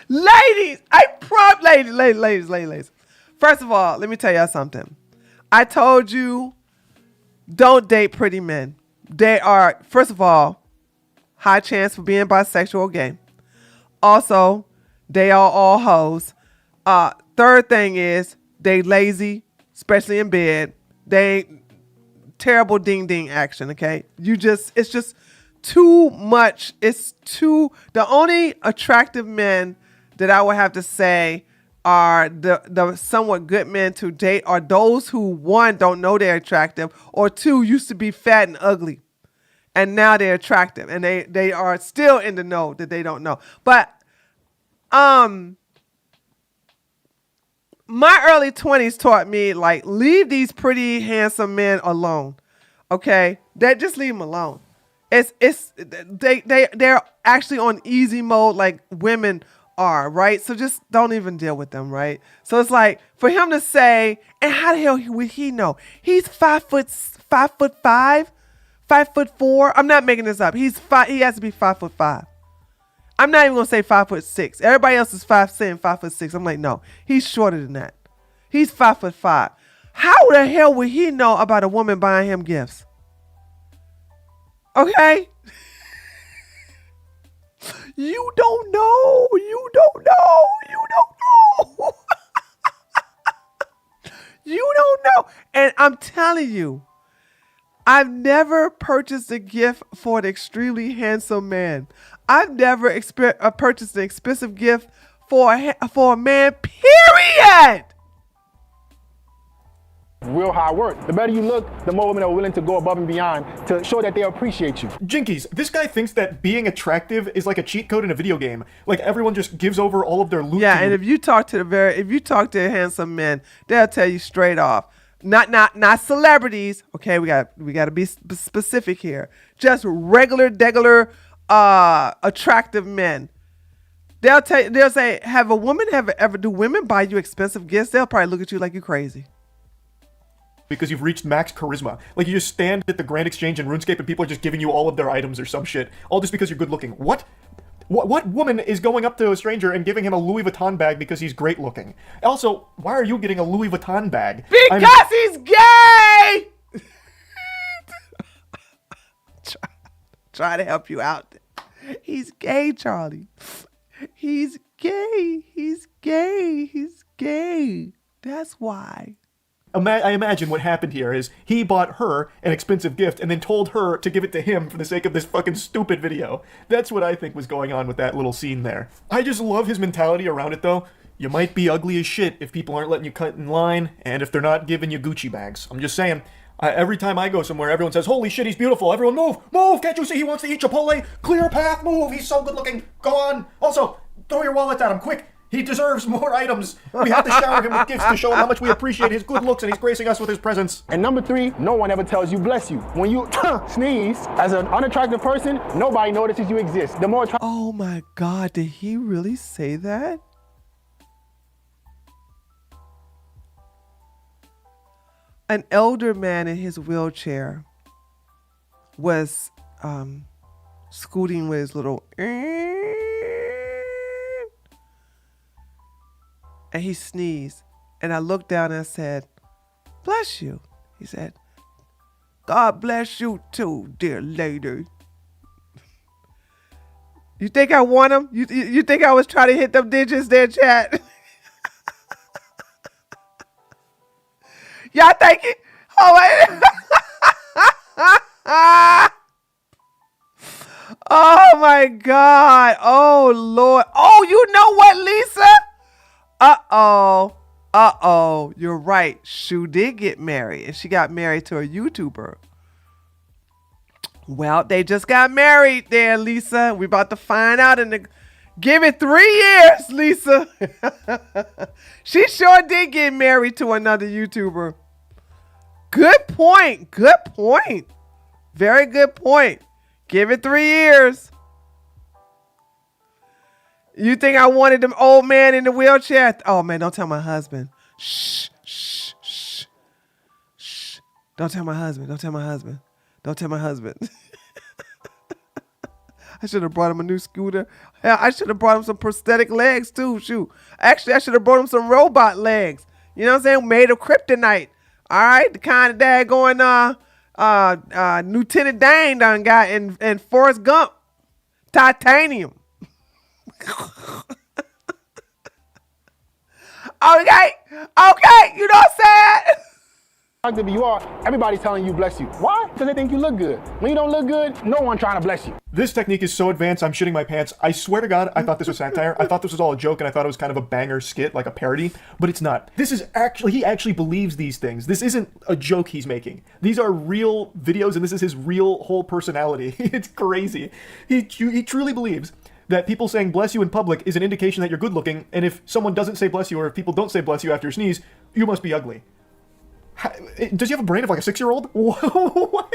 Ladies. First of all, let me tell y'all something. I told you, don't date pretty men. They are, first of all, high chance for being bisexual or gay. Also, they are all hoes. Third thing is, they lazy, especially in bed. They terrible ding ding action, okay? It's just too much. The only attractive men that I would have to say are the somewhat good men to date are those who, one, don't know they're attractive, or two, used to be fat and ugly. And now they're attractive, and they are still in the know that they don't know. But my early 20s taught me, like, leave these pretty, handsome men alone. Okay? Just leave them alone. They're actually on easy mode like women are, right? So just don't even deal with them, right? So it's like, for him to say, and how the hell would he know? He's 5'5", 5'4". I'm not making this up. He has to be 5'5". I'm not even gonna say 5'6". Everybody else is 5'7", 5'6". I'm like, no, he's shorter than that. He's 5'5". How the hell would he know about a woman buying him gifts? Okay. You don't know. You don't know. And I'm telling you, I've never purchased a gift for an extremely handsome man. I've never purchased an expensive gift for a man, period. Real hard work. The better you look, the more women are willing to go above and beyond to show that they appreciate you. Jinkies, this guy thinks that being attractive is like a cheat code in a video game. Like everyone just gives over all of their loot. Yeah, and if you talk to handsome men, they'll tell you straight off. Not celebrities. Okay, we got to be specific here. Just regular attractive men. They'll say, do women buy you expensive gifts? They'll probably look at you like you're crazy. Because you've reached max charisma. Like you just stand at the Grand Exchange in RuneScape and people are just giving you all of their items or some shit. All just because you're good looking. What woman is going up to a stranger and giving him a Louis Vuitton bag because he's great looking? Also, why are you getting a Louis Vuitton bag? Because he's gay! Try to help you out. He's gay, Charlie. He's gay. That's why. I imagine what happened here is he bought her an expensive gift and then told her to give it to him for the sake of this fucking stupid video. That's what I think was going on with that little scene there. I just love his mentality around it though. You might be ugly as shit if people aren't letting you cut in line and if they're not giving you Gucci bags. I'm just saying. Every time I go somewhere, everyone says, holy shit, he's beautiful. Everyone move. Can't you see he wants to eat Chipotle? Clear path, move. He's so good looking. Go on. Also, throw your wallets at him, quick. He deserves more items. We have to shower him with gifts to show him how much we appreciate his good looks and he's gracing us with his presence. And number 3, no one ever tells you bless you. When you sneeze, as an unattractive person, nobody notices you exist. The more Oh my God, did he really say that? An elder man in his wheelchair was scooting with his little, and he sneezed. And I looked down and I said, bless you. He said, God bless you too, dear lady. You think I want him? You think I was trying to hit them digits there, chat? Y'all think it? Oh, wait. Oh, my God. Oh, Lord. Oh, you know what, Lisa? Uh-oh. You're right. Shu did get married, and she got married to a YouTuber. Well, they just got married there, Lisa. We're about to find out give it 3 years, Lisa. She sure did get married to another YouTuber. Good point. Very good point. Give it 3 years. You think I wanted them old man in the wheelchair? Oh, man, don't tell my husband. Shh. Don't tell my husband. I should have brought him a new scooter. Hell, I should have brought him some prosthetic legs too. Shoot. Actually, I should have brought him some robot legs. You know what I'm saying? Made of kryptonite. All right, the kind of dad going Lieutenant Dane done got in Forrest Gump. Titanium. Okay, you know what I'm saying? Attractive you are, everybody's telling you bless you. Why? Because they think you look good. When you don't look good, no one trying to bless you. This technique is so advanced, I'm shitting my pants. I swear to God, I thought this was satire. I thought this was all a joke, and I thought it was kind of a banger skit, like a parody, but it's not. This is actually, he actually believes these things. This isn't a joke he's making. These are real videos, and this is his real whole personality. It's crazy. He truly believes that people saying bless you in public is an indication that you're good looking, and if someone doesn't say bless you, or if people don't say bless you after you sneeze, you must be ugly. Does he have a brain of like a 6-year-old? What?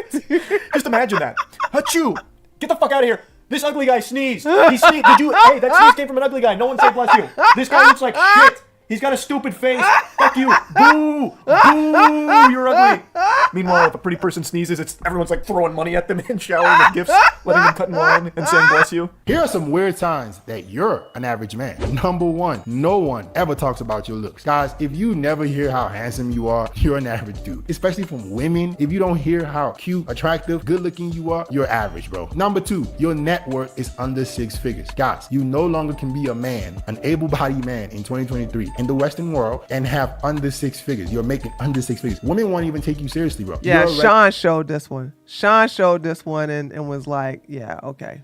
Just imagine that. Achoo! Get the fuck out of here. This ugly guy sneezed. He sneezed. Hey, that sneeze came from an ugly guy. No one say bless you. This guy looks like shit. He's got a stupid face. Fuck you. Boo! Boo! You're ugly. Meanwhile, if a pretty person sneezes, everyone's like throwing money at them and showering them gifts, letting them cut in line and saying bless you. Here are some weird signs that you're an average man. Number one, no one ever talks about your looks. Guys, if you never hear how handsome you are, you're an average dude. Especially from women, if you don't hear how cute, attractive, good looking you are, you're average, bro. Number two, your net worth is under 6 figures. Guys, you no longer can be a man, an able-bodied man in 2023 in the Western world and have under 6 figures. You're making under 6 figures. Women won't even take you seriously, bro. Yeah, Sean showed this one. Sean showed this one and was like, yeah, okay.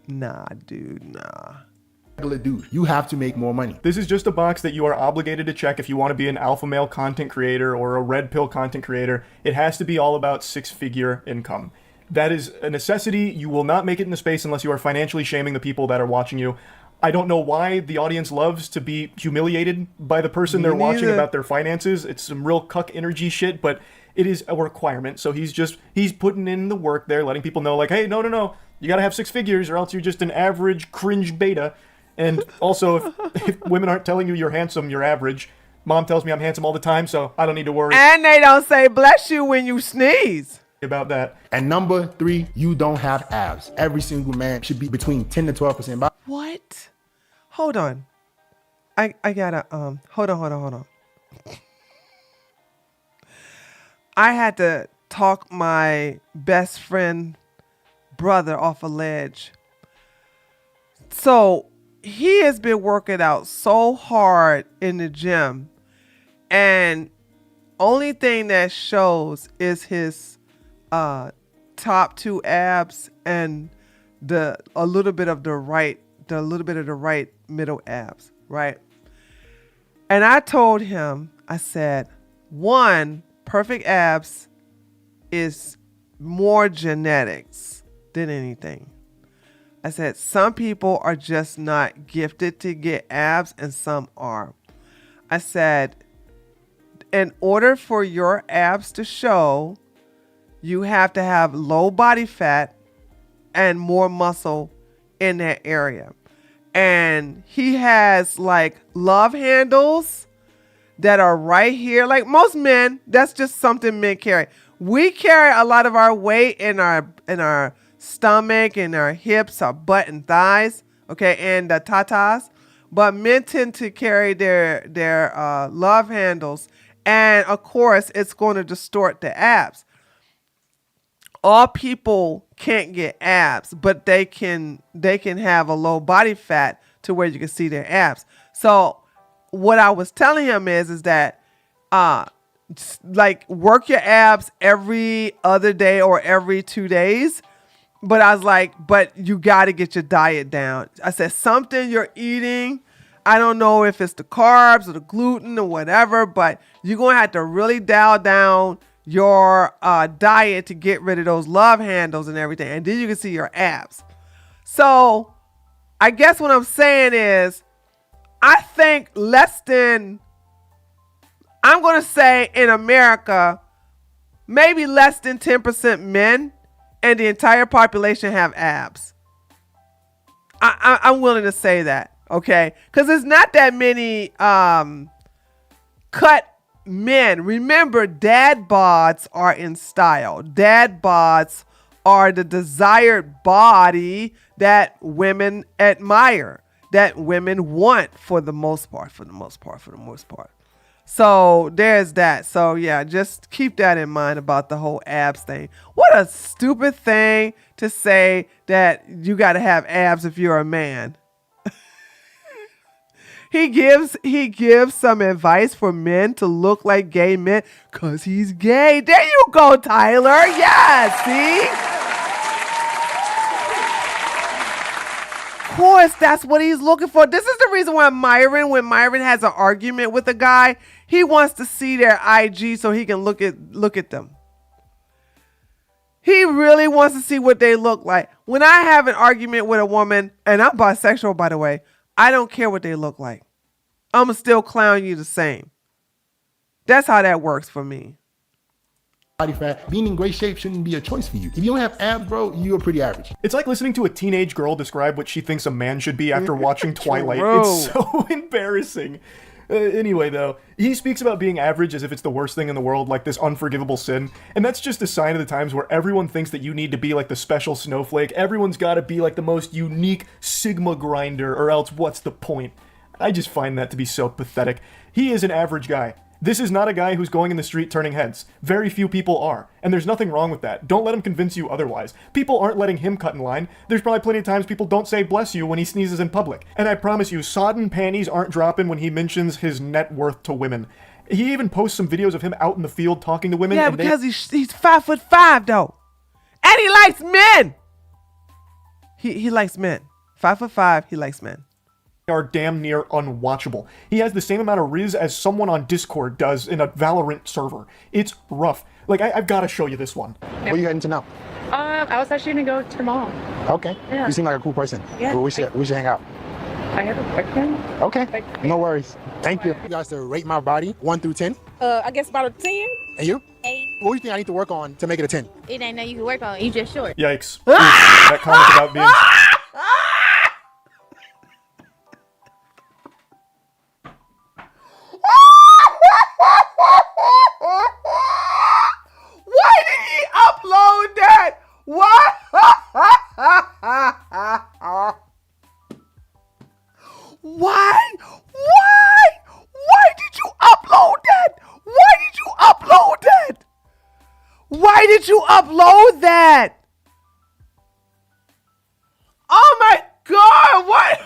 Nah, dude, nah. Dude, you have to make more money. This is just a box that you are obligated to check if you want to be an alpha male content creator or a red pill content creator. It has to be all about 6-figure income. That is a necessity. You will not make it in the space unless you are financially shaming the people that are watching you. I don't know why the audience loves to be humiliated by the person they're watching about their finances. It's some real cuck energy shit, but it is a requirement. So he's putting in the work there, letting people know like, hey, no. You got to have 6 figures or else you're just an average cringe beta. And also, if women aren't telling you you're handsome, you're average. Mom tells me I'm handsome all the time, so I don't need to worry. And they don't say bless you when you sneeze. About that. And number 3, you don't have abs. Every single man should be between 10 to 12% body. What? Hold on. I gotta, hold on. I had to talk my best friend brother off a ledge. So he has been working out so hard in the gym, and only thing that shows is his top 2 abs and a little bit of the right middle abs, right? And I told him, I said, 1, perfect abs is more genetics than anything. I said, some people are just not gifted to get abs and some are. I said, in order for your abs to show, you have to have low body fat and more muscle in that area. And he has like love handles that are right here. Like most men, that's just something men carry. We carry a lot of our weight in our stomach and their hips or butt and thighs, okay, and the tatas. But men tend to carry their love handles, and of course, it's going to distort the abs. All people can't get abs, but they can have a low body fat to where you can see their abs. So what I was telling him is that like work your abs every other day or every 2 days. But I was like, but you got to get your diet down. I said, something you're eating, I don't know if it's the carbs or the gluten or whatever, but you're going to have to really dial down your diet to get rid of those love handles and everything. And then you can see your abs. So I guess what I'm saying is, I think I'm going to say in America, maybe less than 10% men and the entire population have abs. I'm willing to say that, okay? Because there's not that many cut men. Remember, dad bods are in style. Dad bods are the desired body that women admire, that women want for the most part. So there's that. So yeah, just keep that in mind about the whole abs thing. What a stupid thing to say that you got to have abs if you're a man. He gives some advice for men to look like gay men because he's gay. There you go, Tyler. Yeah, see? Of course, that's what he's looking for. This is the reason why when Myron has an argument with a guy, he wants to see their IG so he can look at them. He really wants to see what they look like. When I have an argument with a woman, and I'm bisexual, by the way, I don't care what they look like. I'm going to still clown you the same. That's how that works for me. Body fat, being in great shape shouldn't be a choice for you. If you don't have abs, bro, you're pretty average. It's like listening to a teenage girl describe what she thinks a man should be after watching Twilight. True. It's so embarrassing. Anyway, though, he speaks about being average as if it's the worst thing in the world, like this unforgivable sin. And that's just a sign of the times where everyone thinks that you need to be like the special snowflake. Everyone's got to be like the most unique Sigma grinder, or else what's the point? I just find that to be so pathetic. He is an average guy. This is not a guy who's going in the street turning heads. Very few people are. And there's nothing wrong with that. Don't let him convince you otherwise. People aren't letting him cut in line. There's probably plenty of times people don't say bless you when he sneezes in public. And I promise you, sodden panties aren't dropping when he mentions his net worth to women. He even posts some videos of him out in the field talking to women. Yeah, and because he's 5'5" though. And he likes men. He likes men. 5'5", he likes men. Are damn near unwatchable. He has the same amount of riz as someone on Discord does in a Valorant server. It's rough. Like, I've got to show you this one. Where are you heading to now? I was actually gonna go to the mall. Okay. Yeah. You seem like a cool person. Yeah. Well, we should hang out. I have a boyfriend. Okay. No worries. Thank you. You guys to rate my body 1 through 10. I guess about a 10. And you? 8. What do you think I need to work on to make it a 10? It ain't nothing you can work on. You just short. Yikes. Oof, that comment about being... Why did he upload that? Why? Why did you upload that? Why did you upload that? Oh my God, what?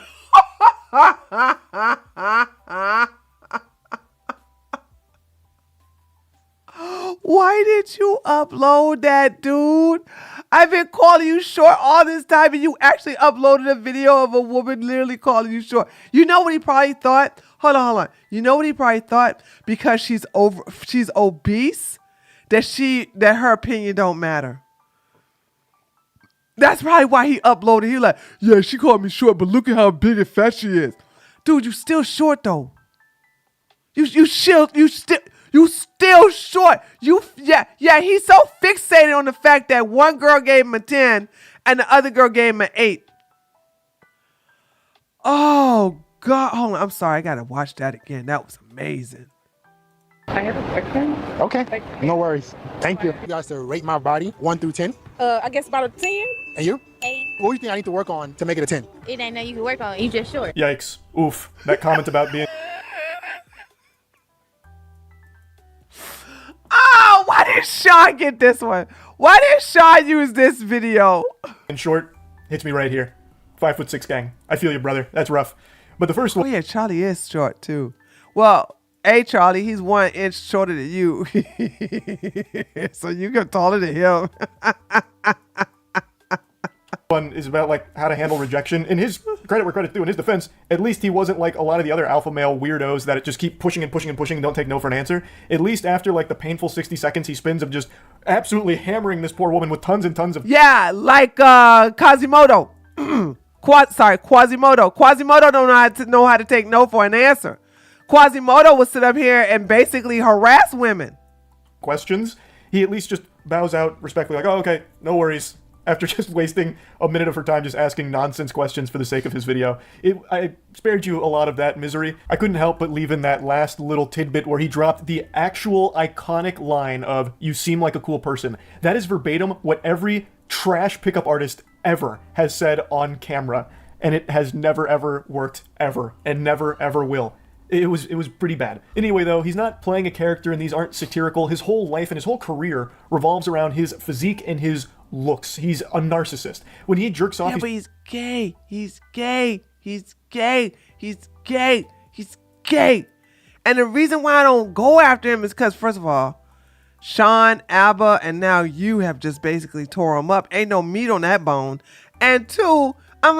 Why did you upload that, dude? I've been calling you short all this time, and you actually uploaded a video of a woman literally calling you short. You know what he probably thought? Hold on. You know what he probably thought? Because she's obese, that her opinion don't matter. That's probably why he uploaded. He like, yeah, she called me short, but look at how big and fat she is. Dude, you still short though. You still short. He's so fixated on the fact that one girl gave him a 10 and the other girl gave him an 8. Oh God, hold on. I'm sorry, I gotta watch that again. That was amazing. I have a boyfriend. Okay. No worries. Thank you. You guys to rate my body 1 through 10. I guess about a 10. And you? 8. What do you think I need to work on to make it a 10? It ain't nothing you can work on. You just short. Yikes. Oof. That comment about being Oh, why did Sean get this one? Why did Sean use this video? in short hits me right here. 5'6" gang. I feel you, brother. That's rough. But the first Oh one yeah, Charlie is short too. Well, hey Charlie, he's 1 inch shorter than you. So you get taller than him. is about like how to handle rejection. In his credit where credit's due, in his defense, at least he wasn't like a lot of the other alpha male weirdos that just keep pushing and pushing and pushing and don't take no for an answer. At least after like the painful 60 seconds he spends of just absolutely hammering this poor woman with tons and tons of Yeah, like Quasimodo. Quasimodo. Quasimodo don't know how to take no for an answer. Quasimodo would sit up here and basically harass women. questions, he at least just bows out respectfully like, oh, okay, no worries. After just wasting a minute of her time just asking nonsense questions for the sake of his video. I spared you a lot of that misery. I couldn't help but leave in that last little tidbit where he dropped the actual iconic line of, you seem like a cool person. That is verbatim what every trash pickup artist ever has said on camera. And it has never ever worked ever. And never ever will. It was pretty bad. Anyway, though, he's not playing a character and these aren't satirical. His whole life and his whole career revolves around his physique and his looks. He's a narcissist. When he jerks off, Yeah, but he's gay. He's gay. He's gay. He's gay. He's gay. And the reason why I don't go after him is because, first of all, Sean, Abba, and now you have just basically tore him up. Ain't no meat on that bone. And two, I'm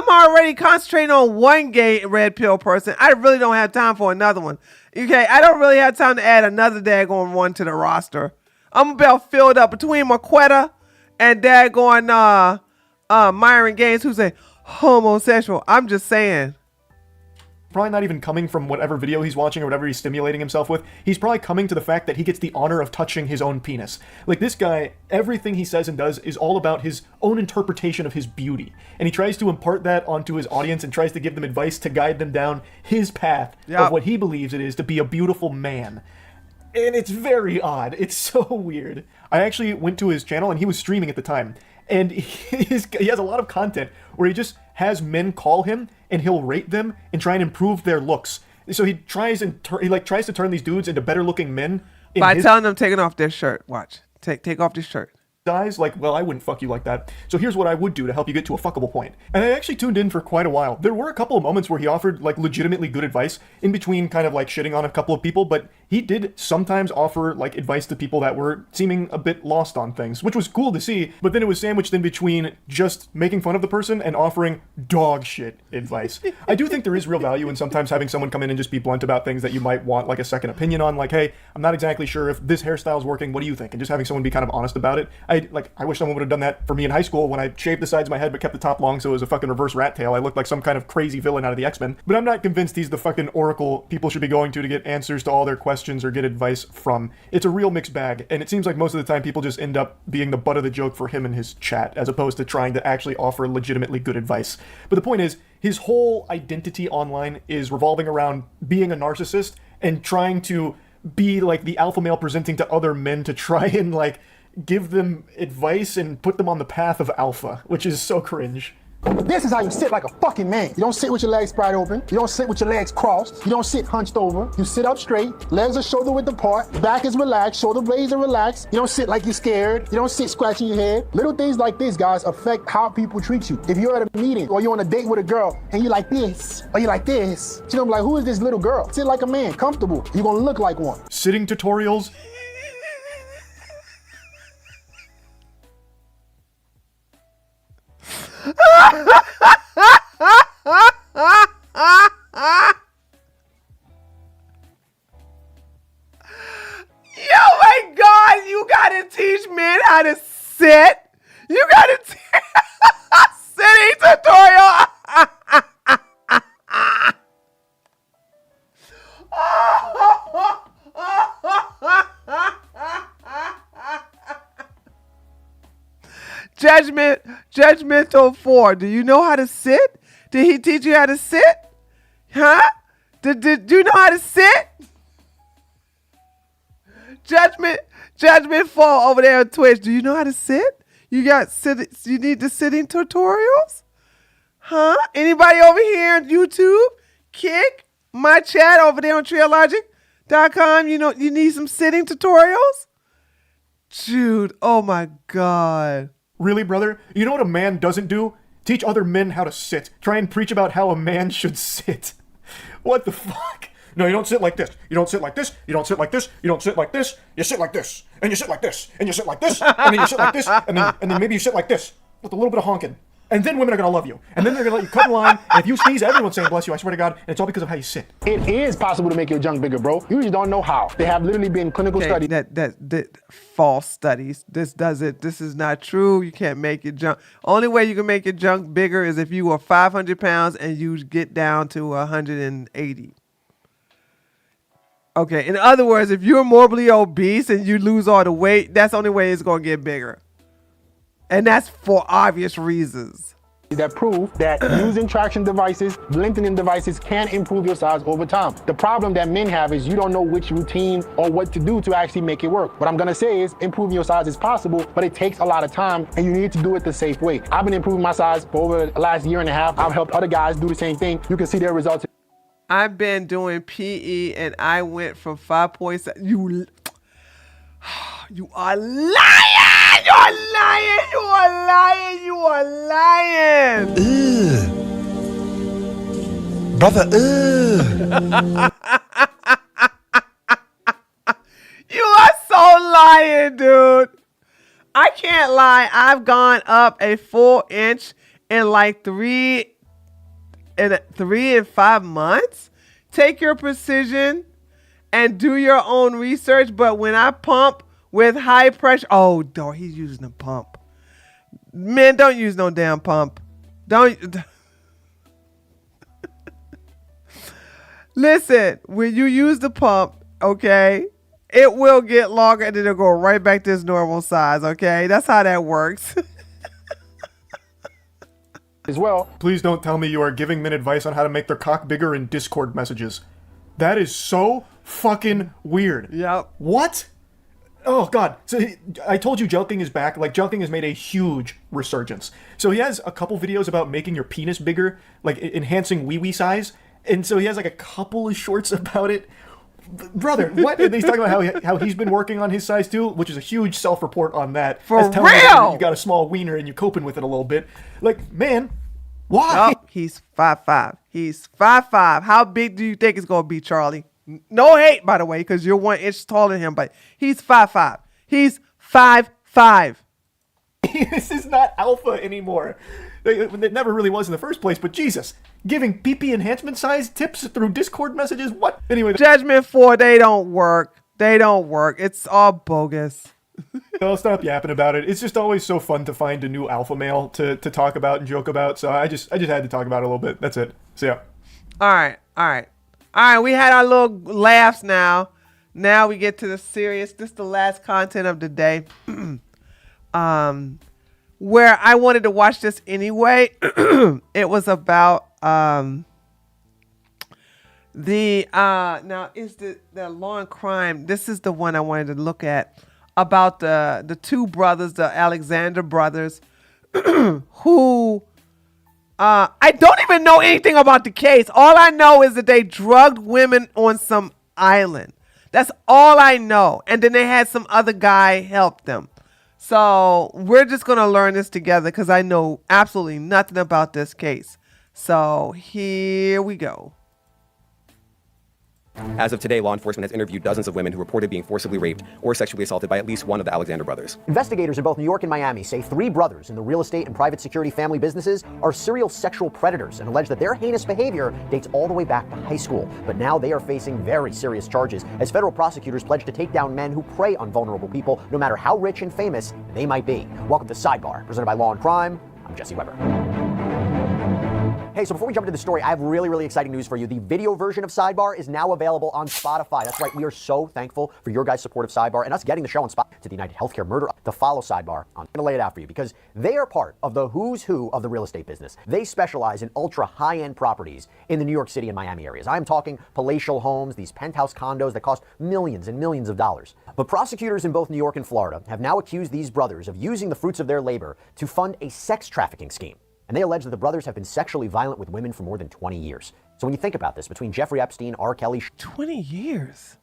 already concentrating on one gay red pill person. I really don't have time for another one. Okay, I don't really have time to add another daggone one to the roster. I'm about filled up between Marquetta and daggone Myron Gaines, who's a homosexual. I'm just saying. probably not even coming from whatever video he's watching or whatever he's stimulating himself with. He's probably coming to the fact that he gets the honor of touching his own penis. Like, this guy, everything he says and does is all about his own interpretation of his beauty. And he tries to impart that onto his audience and tries to give them advice to guide them down his path of what he believes it is to be a beautiful man. And it's very odd. It's so weird. I actually went to his channel, and he was streaming at the time. And he has a lot of content where he just has men call him, and he'll rate them and try and improve their looks. So he tries to turn these dudes into better looking men. By telling them taking off their shirt. Watch. Take off this shirt. Eyes, like, well, I wouldn't fuck you like that. So here's what I would do to help you get to a fuckable point. And I actually tuned in for quite a while. There were a couple of moments where he offered, like, legitimately good advice in between kind of, like, shitting on a couple of people, but he did sometimes offer, like, advice to people that were seeming a bit lost on things, which was cool to see, but then it was sandwiched in between just making fun of the person and offering dog shit advice. I do think there is real value in sometimes having someone come in and just be blunt about things that you might want, like, a second opinion on, like, hey, I'm not exactly sure if this hairstyle's working, what do you think? And just having someone be kind of honest about it. I wish someone would have done that for me in high school when I shaved the sides of my head but kept the top long so it was a fucking reverse rat tail. I looked like some kind of crazy villain out of the X-Men. But I'm not convinced he's the fucking oracle people should be going to get answers to all their questions or get advice from. It's a real mixed bag, and it seems like most of the time people just end up being the butt of the joke for him and his chat, as opposed to trying to actually offer legitimately good advice. But the point is, his whole identity online is revolving around being a narcissist and trying to be like the alpha male presenting to other men to try and like give them advice and put them on the path of alpha, which is so cringe. This is how you sit like a fucking man. You don't sit with your legs spread open. You don't sit with your legs crossed. You don't sit hunched over. You sit up straight. Legs are shoulder width apart. Back is relaxed. Shoulder blades are relaxed. You don't sit like you're scared. You don't sit scratching your head. Little things like this, guys, affect how people treat you. If you're at a meeting or you're on a date with a girl and you're like this or you're like this, she's gonna be like, who is this little girl? Sit like a man, comfortable. You're gonna look like one. Sitting tutorials. Oh my God, you gotta teach men how to sit. You gotta sitting tutorial. Judgmental 4. Do you know how to sit? Did he teach you how to sit? Huh? Did you know how to sit? Judgment 4 over there on Twitch. Do you know how to sit? You need the sitting tutorials? Huh? Anybody over here on YouTube? Kick my chat over there on Trialogic.com. You need some sitting tutorials? Dude, oh my God. Really, brother? You know what a man doesn't do? Teach other men how to sit. Try and preach about how a man should sit. What the fuck? No, you don't sit like this. You don't sit like this. You don't sit like this. You don't sit like this. You sit like this. And you sit like this. And you sit like this. And then you sit like this. And then maybe you sit like this. With a little bit of honking. And then women are going to love you. And then they're going to let you cut in line. And if you sneeze, everyone's saying bless you. I swear to God. And it's all because of how you sit. It is possible to make your junk bigger, bro. You just don't know how. They have literally been clinical studies. That false studies. This does it. This is not true. You can't make your junk. Only way you can make your junk bigger is if you were 500 pounds and you get down to 180. Okay. In other words, if you're morbidly obese and you lose all the weight, that's the only way it's going to get bigger. And that's for obvious reasons. That prove that using traction devices, lengthening devices can improve your size over time. The problem that men have is you don't know which routine or what to do to actually make it work. What I'm gonna say is improving your size is possible, but it takes a lot of time and you need to do it the safe way. I've been improving my size for over the last year and a half. I've helped other guys do the same thing. You can see their results. I've been doing PE and I went from 5.7. You are lying! You are lying! You are lying! You are lying! Brother, You are so lying, dude. I can't lie. I've gone up a full inch in like 3 and 5 months. Take your precision and do your own research. But when I pump with high pressure, oh, dog, he's using a pump. Men, don't use no damn pump. Don't. Listen, when you use the pump, okay, it will get longer and then it'll go right back to its normal size, okay? That's how that works. As well. Please don't tell me you are giving men advice on how to make their cock bigger in Discord messages. That is so fucking weird. Yep. What? Oh, God. So I told you Jelking is back. Like, Jelking has made a huge resurgence. So he has a couple videos about making your penis bigger, like enhancing wee-wee size. And so he has like a couple of shorts about it. Brother, what? And he's talking about how he's been working on his size too, which is a huge self-report on that. For That's telling you real? that you got a small wiener and you're coping with it a little bit. Like, man, why? Oh, he's 5'5". He's 5'5". How big do you think it's going to be, Charlie? No hate, by the way, because you're 1 inch taller than him, but he's 5'5". He's 5'5". This is not alpha anymore. It never really was in the first place, but Jesus. Giving PP enhancement size tips through Discord messages? What? Anyway. Judgment 4, they don't work. They don't work. It's all bogus. I'll stop yapping about it. It's just always so fun to find a new alpha male to talk about and joke about. So I just had to talk about it a little bit. That's it. So yeah. All right. We had our little laughs now. Now we get to the serious. This is the last content of the day. Where I wanted to watch this anyway. It was about now is the law and crime. This is the one I wanted to look at about the two brothers, the Alexander brothers, who I don't even know anything about the case. All I know is that they drugged women on some island. That's all I know. And then they had some other guy help them. So we're just going to learn this together because I know absolutely nothing about this case. So here we go. As of today, law enforcement has interviewed dozens of women who reported being forcibly raped or sexually assaulted by at least one of the Alexander brothers. Investigators in both New York and Miami say 3 brothers in the real estate and private security family businesses are serial sexual predators and allege that their heinous behavior dates all the way back to high school. But now they are facing very serious charges as federal prosecutors pledge to take down men who prey on vulnerable people, no matter how rich and famous they might be. Welcome to Sidebar, presented by Law and Crime. I'm Jesse Weber. Hey, so before we jump into the story, I have really exciting news for you. The video version of Sidebar is now available on Spotify. That's right, we are so thankful for your guys' support of Sidebar and us getting the show on Spotify to the United Healthcare Murder to follow Sidebar. I'm going to lay it out for you because they are part of the who's who of the real estate business. They specialize in ultra high-end properties in the New York City and Miami areas. I'm talking palatial homes, these penthouse condos that cost millions and millions of dollars. But prosecutors in both New York and Florida have now accused these brothers of using the fruits of their labor to fund a sex trafficking scheme. And they allege that the brothers have been sexually violent with women for more than 20 years. So when you think about this, between Jeffrey Epstein, R. Kelly, 20 years.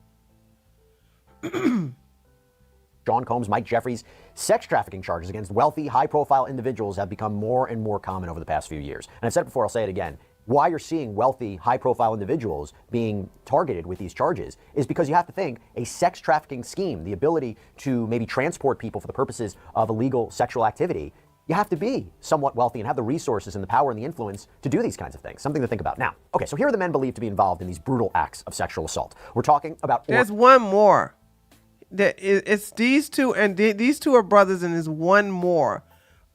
Sean Combs, Mike Jeffries, sex trafficking charges against wealthy, high-profile individuals have become more and more common over the past few years. And I've said it before, I'll say it again. Why you're seeing wealthy, high-profile individuals being targeted with these charges is because you have to think a sex trafficking scheme, the ability to maybe transport people for the purposes of illegal sexual activity, you have to be somewhat wealthy and have the resources and the power and the influence to do these kinds of things. Something to think about. Now, okay, so here are the men believed to be involved in these brutal acts of sexual assault. We're talking about... There's one more. It's these two, and these two are brothers, and there's one more.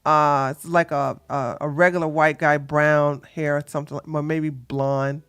It's like a regular white guy, brown hair, something like, or maybe blonde.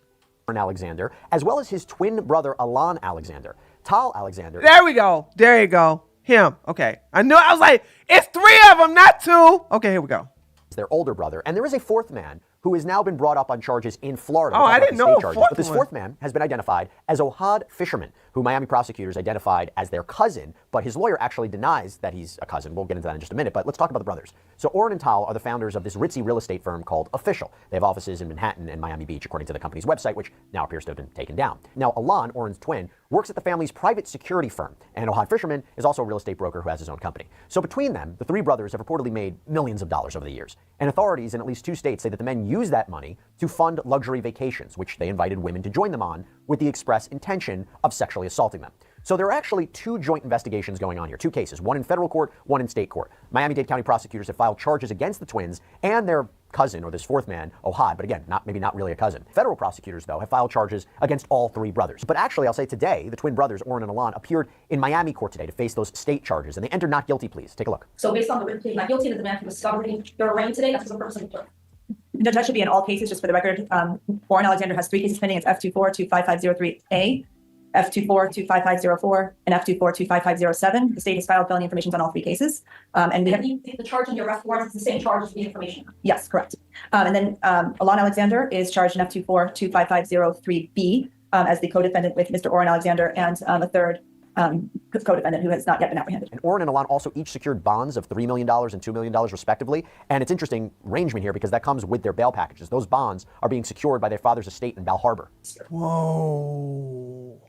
Alexander, as well as his twin brother, Alon Alexander. Tal Alexander... There we go. There you go. Him. Okay. I knew. I was like, it's 3 of them, not 2. Okay, here we go. Their older brother. And there is a fourth man who has now been brought up on charges in Florida. Oh, I didn't know. But this fourth man has been identified as Ohad Fisherman, who Miami prosecutors identified as their cousin, but his lawyer actually denies that he's a cousin. We'll get into that in just a minute, but let's talk about the brothers. So Oren and Tal are the founders of this ritzy real estate firm called Official. They have offices in Manhattan and Miami Beach, according to the company's website, which now appears to have been taken down. Now, Alon, Oren's twin, works at the family's private security firm, and Ohad Fisherman is also a real estate broker who has his own company. So between them, the 3 brothers have reportedly made millions of dollars over the years. And authorities in at least 2 states say that the men use that money to fund luxury vacations, which they invited women to join them on with the express intention of sexually assaulting them. So there are actually 2 joint investigations going on here, 2 cases, one in federal court, one in state court. Miami-Dade County prosecutors have filed charges against the twins and their cousin, or this fourth man, Ohad, but again, maybe not really a cousin. Federal prosecutors, though, have filed charges against all 3 brothers. But actually, I'll say today, the twin brothers, Oren and Alon, appeared in Miami court today to face those state charges, and they entered not guilty pleas. Take a look. So based on the written plea not guilty and the demand for discovery, you're arraigned today. That's the purpose of the plea. That should be in all cases, just for the record. Oren Alexander has 3 cases pending. It's F24-25503A, F24-25504, and F24-25507. The state has filed felony information on all 3 cases. And the charge in your arrest warrant is the same charge as the information. Yes, correct. And then Alon Alexander is charged in F24-25503B as the co-defendant with Mr. Oren Alexander and a third co-defendant who has not yet been apprehended. And Oren and Alon also each secured bonds of $3 million and $2 million respectively. And it's interesting arrangement here because that comes with their bail packages. Those bonds are being secured by their father's estate in Bal Harbour. Whoa.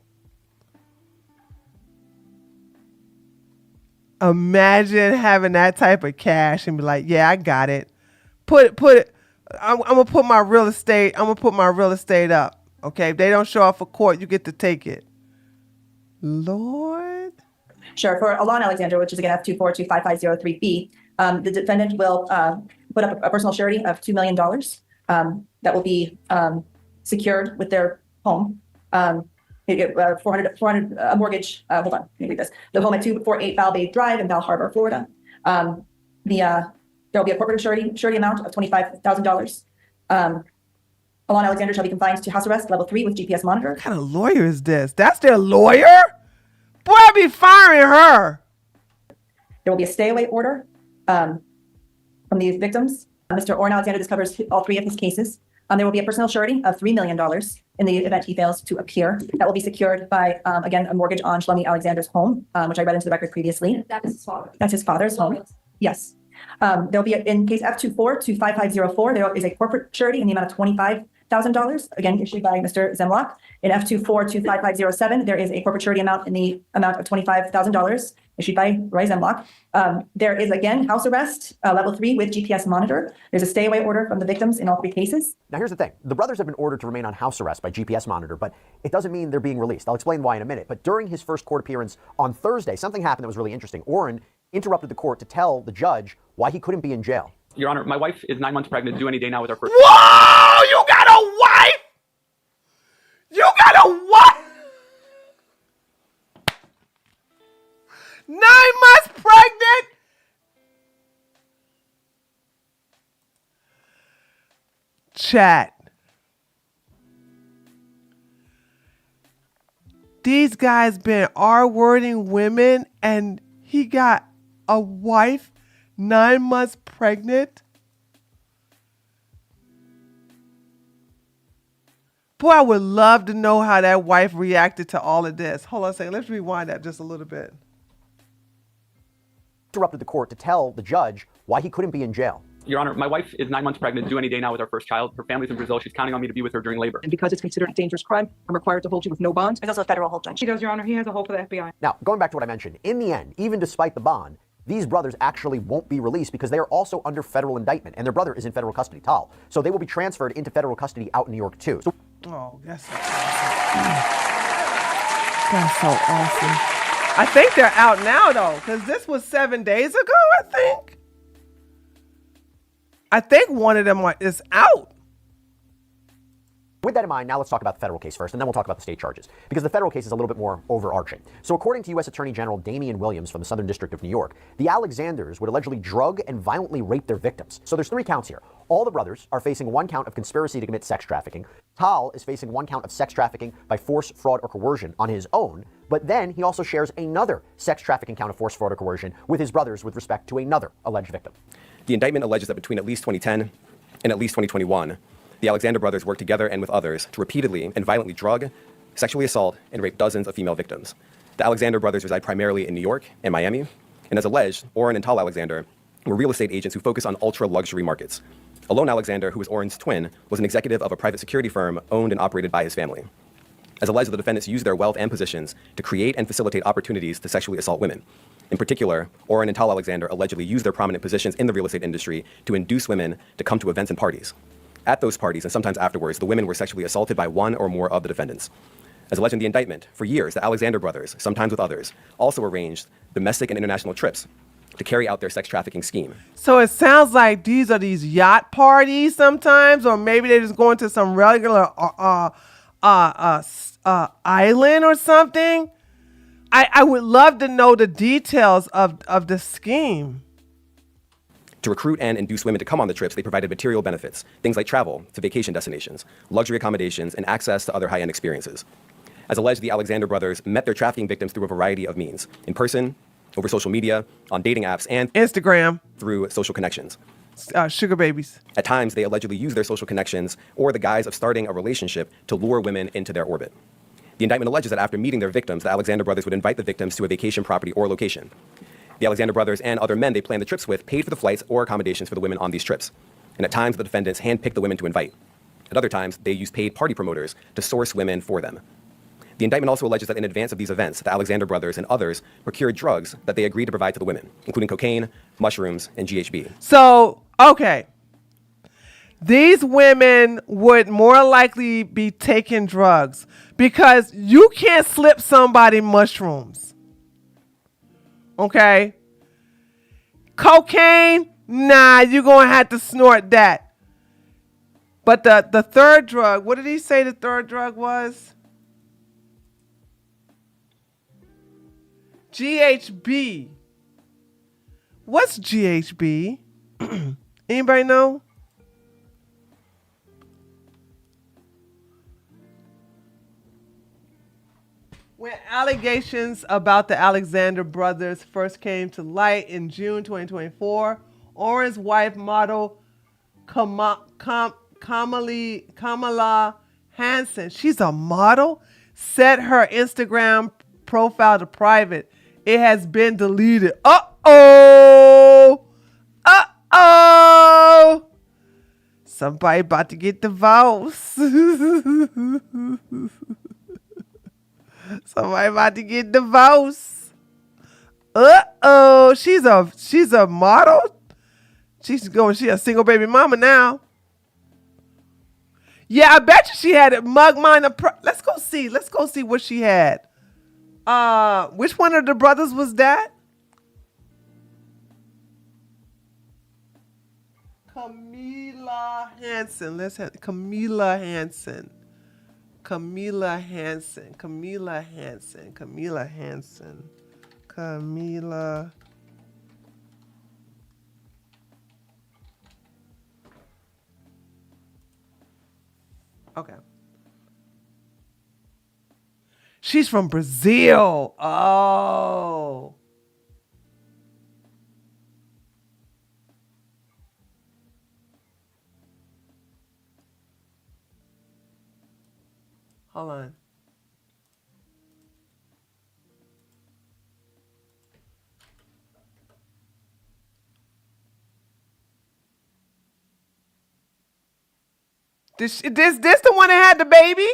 Imagine having that type of cash and be like, yeah, I got it. Put it. I'm gonna put my real estate. I'm gonna put my real estate up. Okay, if they don't show up for court, you get to take it. Lord. Sure. For Alon Alexander, which is again F24-25503B, the defendant will put up a personal surety of $2 million that will be secured with their home. 400 a mortgage. Hold on, let me read this. The home at 248 Val Bay Drive in Bal Harbour, Florida. There will be a corporate surety amount of $25,000. Alon Alexander shall be confined to house arrest level 3 with GPS monitor. What kind of lawyer is this? That's their lawyer? Boy, I'd be firing her. There will be a stay away order from these victims. Mr. Oren Alexander discovers all 3 of his cases. There will be a personal surety of $3 million in the event he fails to appear. That will be secured by, again, a mortgage on Shlomi Alexander's home, which I read into the record previously. That is his father. That's his father's home. Yes. There'll be, in case F24-25504, there is a corporate surety in the amount of $25,000, again, issued by Mr. Zemlock. In F24-25507, there is a corporate surety amount in the amount of $25,000 issued by Roy Zemlock. There is, again, house arrest, level 3 with GPS monitor. There's a stay away order from the victims in all 3 cases. Now, here's the thing. The brothers have been ordered to remain on house arrest by GPS monitor, but it doesn't mean they're being released. I'll explain why in a minute. But during his first court appearance on Thursday, something happened that was really interesting. Oren interrupted the court to tell the judge why he couldn't be in jail. Your Honor, my wife is 9 months pregnant, due any day now with our first. Whoa! You got a wife? You got a wife? 9 months pregnant? Chat. these guys been R-wording women, and he got a wife 9 months pregnant. Boy, I would love to know how that wife reacted to all of this. Hold on a second. Let's rewind that just a little bit. Interrupted the court to tell the judge why he couldn't be in jail. Your Honor, my wife is 9 months pregnant, due any day now with our first child. Her family's in Brazil. She's counting on me to be with her during labor. And because it's considered a dangerous crime, I'm required to hold you with no bond. There's also a federal hold, Judge. She does, Your Honor. He has a hold for the FBI. Now, going back to what I mentioned, in the end, even despite the bond, these brothers actually won't be released because they are also under federal indictment, and their brother is in federal custody, Tal. So they will be transferred into federal custody out in New York, too. So oh, that's so awesome. That's so awesome. I think they're out now, though, because this was 7 days ago, I think. I think one of them is out. with that in mind, now let's talk about the federal case first, and then we'll talk about the state charges, because the federal case is a little bit more overarching. So according to U.S. Attorney General Damian Williams from the Southern District of New York, the Alexanders would allegedly drug and violently rape their victims. So there's 3 counts here. All the brothers are facing 1 count of conspiracy to commit sex trafficking. Tal is facing 1 count of sex trafficking by force, fraud, or coercion on his own, but then he also shares another sex trafficking count of force, fraud, or coercion with his brothers with respect to another alleged victim. The indictment alleges that between at least 2010 and at least 2021, the Alexander brothers worked together and with others to repeatedly and violently drug, sexually assault, and rape dozens of female victims. The Alexander brothers reside primarily in New York and Miami, and as alleged, Oren and Tal Alexander were real estate agents who focus on ultra-luxury markets. Alone Alexander, who was Oren's twin, was an executive of a private security firm owned and operated by his family. As alleged, the defendants used their wealth and positions to create and facilitate opportunities to sexually assault women. In particular, Oren and Tal Alexander allegedly used their prominent positions in the real estate industry to induce women to come to events and parties. At those parties, and sometimes afterwards, the women were sexually assaulted by one or more of the defendants. As alleged in the indictment, for years, the Alexander brothers, sometimes with others, also arranged domestic and international trips to carry out their sex trafficking scheme. So it sounds like these are these yacht parties sometimes, or maybe they're just going to some regular island or something. I would love to know the details of the scheme. To recruit and induce women to come on the trips, they provided material benefits, things like travel to vacation destinations, luxury accommodations, and access to other high-end experiences. As alleged, the Alexander brothers met their trafficking victims through a variety of means: in person, over social media, on dating apps, and Instagram, through social connections. Sugar babies. At times, they allegedly used their social connections or the guise of starting a relationship to lure women into their orbit. The indictment alleges that after meeting their victims, the Alexander brothers would invite the victims to a vacation property or location. The Alexander brothers and other men they planned the trips with paid for the flights or accommodations for the women on these trips. And at times, the defendants handpicked the women to invite. At other times, they used paid party promoters to source women for them. The indictment also alleges that in advance of these events, the Alexander brothers and others procured drugs that they agreed to provide to the women, including cocaine, mushrooms, and GHB. So, okay. These women would more likely be taking drugs because you can't slip somebody mushrooms. Okay? Cocaine? Nah, you're going to have to snort that. But the third drug, what did he say the third drug was? GHB. What's GHB? Anybody know? When allegations about the Alexander brothers first came to light in June 2024, Oren's wife, model Kamala Hansen, she's a model, set her Instagram profile to private. It has been deleted. Uh-oh! Uh-oh! Somebody about to get divorced. Somebody about to get divorced. Uh-oh. She's a model. She's a single baby mama now. Yeah, I bet you she had it mug mine. Let's go see what she had. Which one of the brothers was that? Camila Hansen. Let's have Camila Hansen. Camila Hansen. Camila Hansen. Camila Hansen. Camila. Okay. She's from Brazil. Oh. Hold on. This the one that had the baby?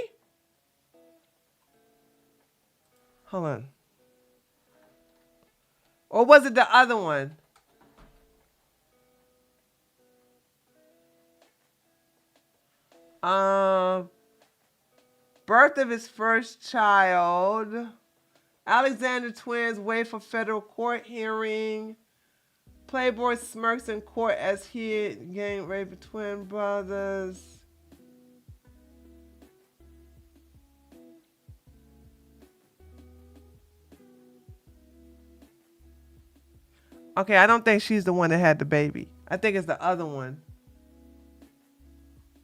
Hold on. Or was it the other one? Birth of his first child. Alexander twins wait for federal court hearing. Playboy smirks in court as he gang raped twin brothers. Okay, I don't think she's the one that had the baby. I think it's the other one.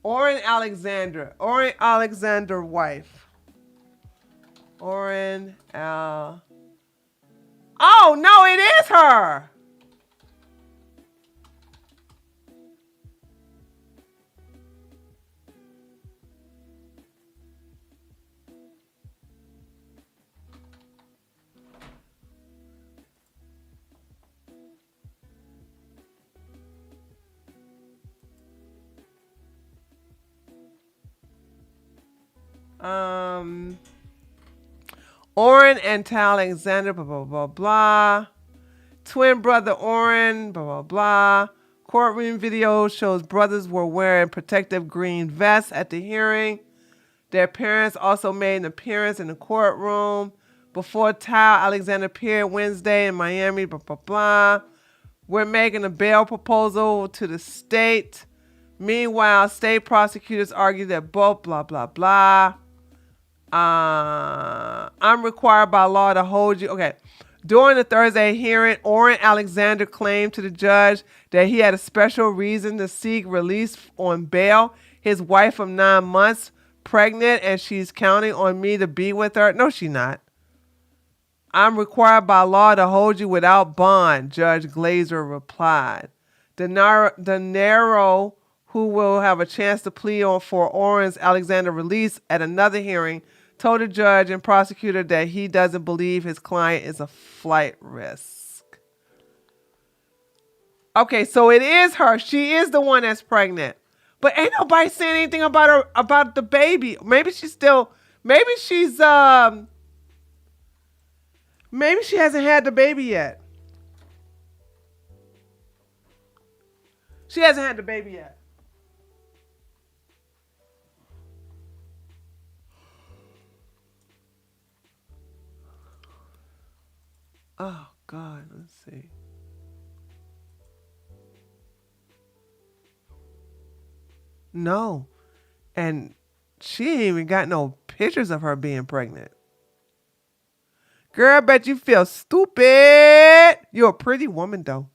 Oren Alexander wife. Oren Al. Oh no, it is her. Oren and Tal Alexander, blah, blah, blah, blah. Twin brother Oren, blah, blah, blah. Courtroom video shows brothers were wearing protective green vests at the hearing. Their parents also made an appearance in the courtroom before Tal Alexander appeared Wednesday in Miami, blah, blah, blah. We're making a bail proposal to the state. Meanwhile, state prosecutors argue that both blah, blah, blah. I'm required by law to hold you. Okay. During the Thursday hearing, Oren Alexander claimed to the judge that he had a special reason to seek release on bail. His wife of 9 months pregnant and she's counting on me to be with her. No, she's not. I'm required by law to hold you without bond, Judge Glazer replied. De Niro, who will have a chance to plead on for Oren's Alexander release at another hearing, told the judge and prosecutor that he doesn't believe his client is a flight risk. Okay, so it is her. She is the one that's pregnant. But ain't nobody saying anything about her, about the baby. Maybe she hasn't had the baby yet. She hasn't had the baby yet. Oh, God, let's see. No. And she ain't even got no pictures of her being pregnant. Girl, I bet you feel stupid. You're a pretty woman, though.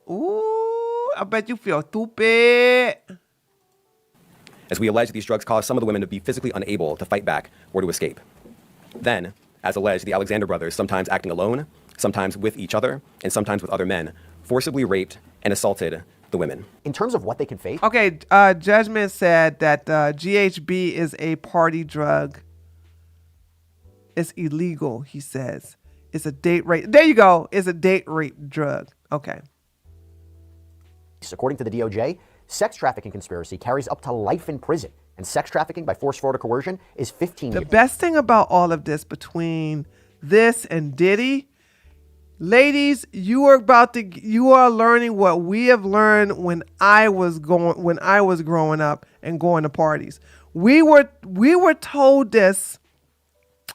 Ooh, I bet you feel stupid. As we allege, these drugs cause some of the women to be physically unable to fight back or to escape. Then, as alleged, the Alexander brothers, sometimes acting alone, sometimes with each other, and sometimes with other men, forcibly raped and assaulted the women. In terms of what they can face. Okay, judgment said that GHB is a party drug. It's illegal, he says. It's a date rape. There you go. It's a date rape drug. Okay. According to the DOJ, sex trafficking conspiracy carries up to life in prison. And sex trafficking by force, fraud, or coercion is 15 years. The best thing about all of this between this and Diddy, ladies, you are learning what we have learned when I was growing up and going to parties. We were told this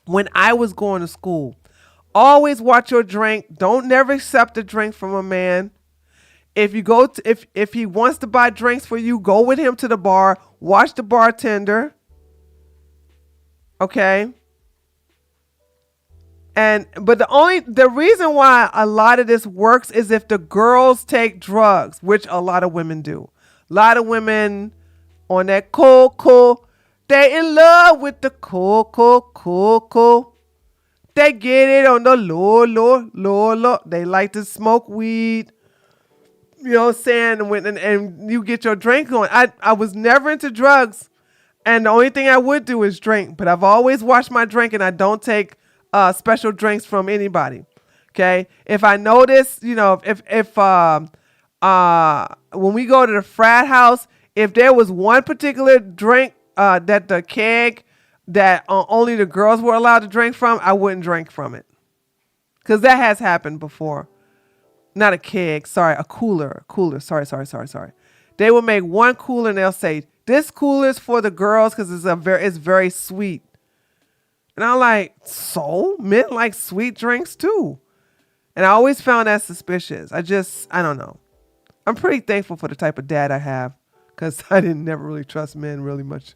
when I was going to school. Always watch your drink. Don't never accept a drink from a man. If you go to, if he wants to buy drinks for you, go with him to the bar. Watch the bartender. Okay. But the reason why a lot of this works is if the girls take drugs, which a lot of women do. A lot of women on that cool, They in love with the cocoa. They get it on the low. They like to smoke weed. You know what I'm saying? And you get your drink on. I was never into drugs. And the only thing I would do is drink. But I've always watched my drink, and I don't take special drinks from anybody. Okay? If I notice, you know, if when we go to the frat house, if there was one particular drink that the keg that only the girls were allowed to drink from, I wouldn't drink from it. Because that has happened before. Not a keg, sorry, a cooler. Sorry. They will make one cooler and they'll say, this cooler is for the girls because it's very sweet. And I'm like, so? Men like sweet drinks too. And I always found that suspicious. I don't know. I'm pretty thankful for the type of dad I have because I didn't never really trust men really much.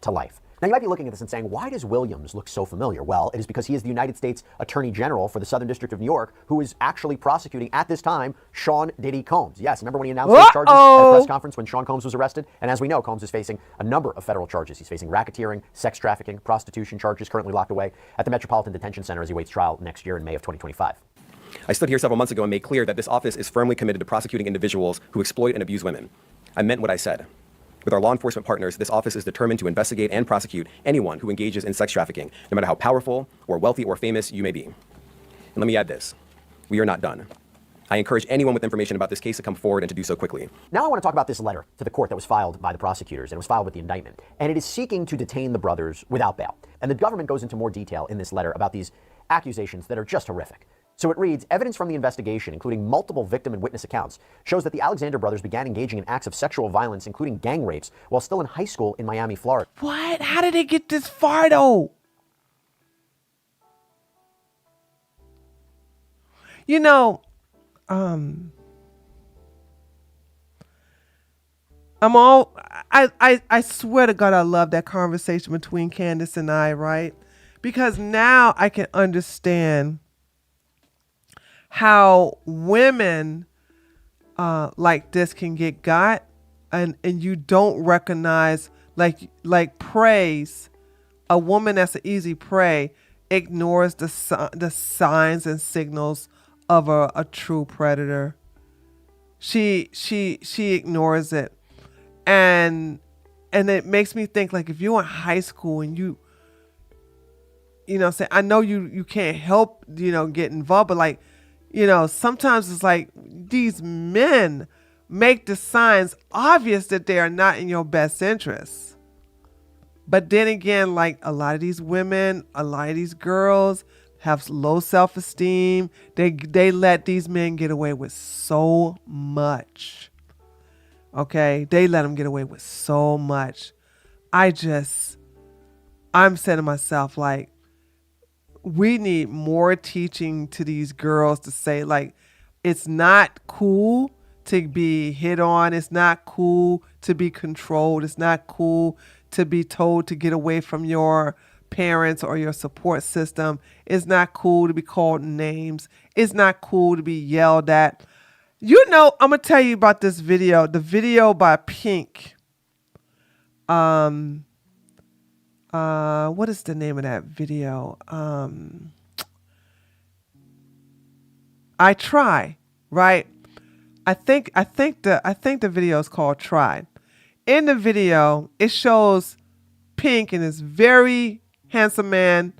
To life. Now, you might be looking at this and saying, why does Williams look so familiar? Well, it is because he is the United States Attorney General for the Southern District of New York, who is actually prosecuting, at this time, Sean Diddy Combs. Yes, remember when he announced those charges at a press conference when Sean Combs was arrested? And as we know, Combs is facing a number of federal charges. He's facing racketeering, sex trafficking, prostitution charges, currently locked away at the Metropolitan Detention Center as he waits trial next year in May of 2025. I stood here several months ago and made clear that this office is firmly committed to prosecuting individuals who exploit and abuse women. I meant what I said. With our law enforcement partners, this office is determined to investigate and prosecute anyone who engages in sex trafficking, no matter how powerful or wealthy or famous you may be. And let me add this. We are not done. I encourage anyone with information about this case to come forward and to do so quickly. Now I want to talk about this letter to the court that was filed by the prosecutors, and it was filed with the indictment. And it is seeking to detain the brothers without bail. And the government goes into more detail in this letter about these accusations that are just horrific. So it reads, evidence from the investigation, including multiple victim and witness accounts, shows that the Alexander brothers began engaging in acts of sexual violence, including gang rapes, while still in high school in Miami, Florida. What? How did they get this far, though? You know, I swear to God, I love that conversation between Candace and I, right? Because now I can understand how women like this can get got, and you don't recognize, like praise. A woman that's an easy prey ignores the signs and signals of a true predator. She ignores it, and it makes me think, like, if you're in high school and you know, say, I know you can't help, you know, get involved, but like, you know, sometimes it's like these men make the signs obvious that they are not in your best interests. But then again, like, a lot of these women, a lot of these girls have low self-esteem. They let these men get away with so much. Okay? They let them get away with so much. I'm saying to myself, like, we need more teaching to these girls to say, like, it's not cool to be hit on. It's not cool to be controlled. It's not cool to be told to get away from your parents or your support system. It's not cool to be called names. It's not cool to be yelled at. You know, I'm going to tell you about this video, the video by Pink. What is the name of that video? I Try, right? I think the video is called Try. In the video, it shows Pink and this very handsome man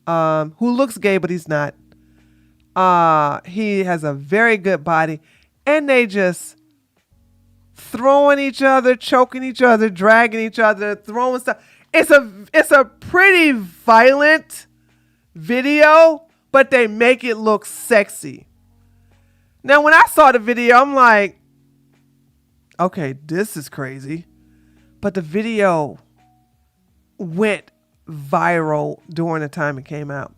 who looks gay, but he's not. He has a very good body, and they just throwing each other, choking each other, dragging each other, throwing stuff. It's a pretty violent video, but they make it look sexy. Now, when I saw the video, I'm like, okay, this is crazy. But the video went viral during the time it came out.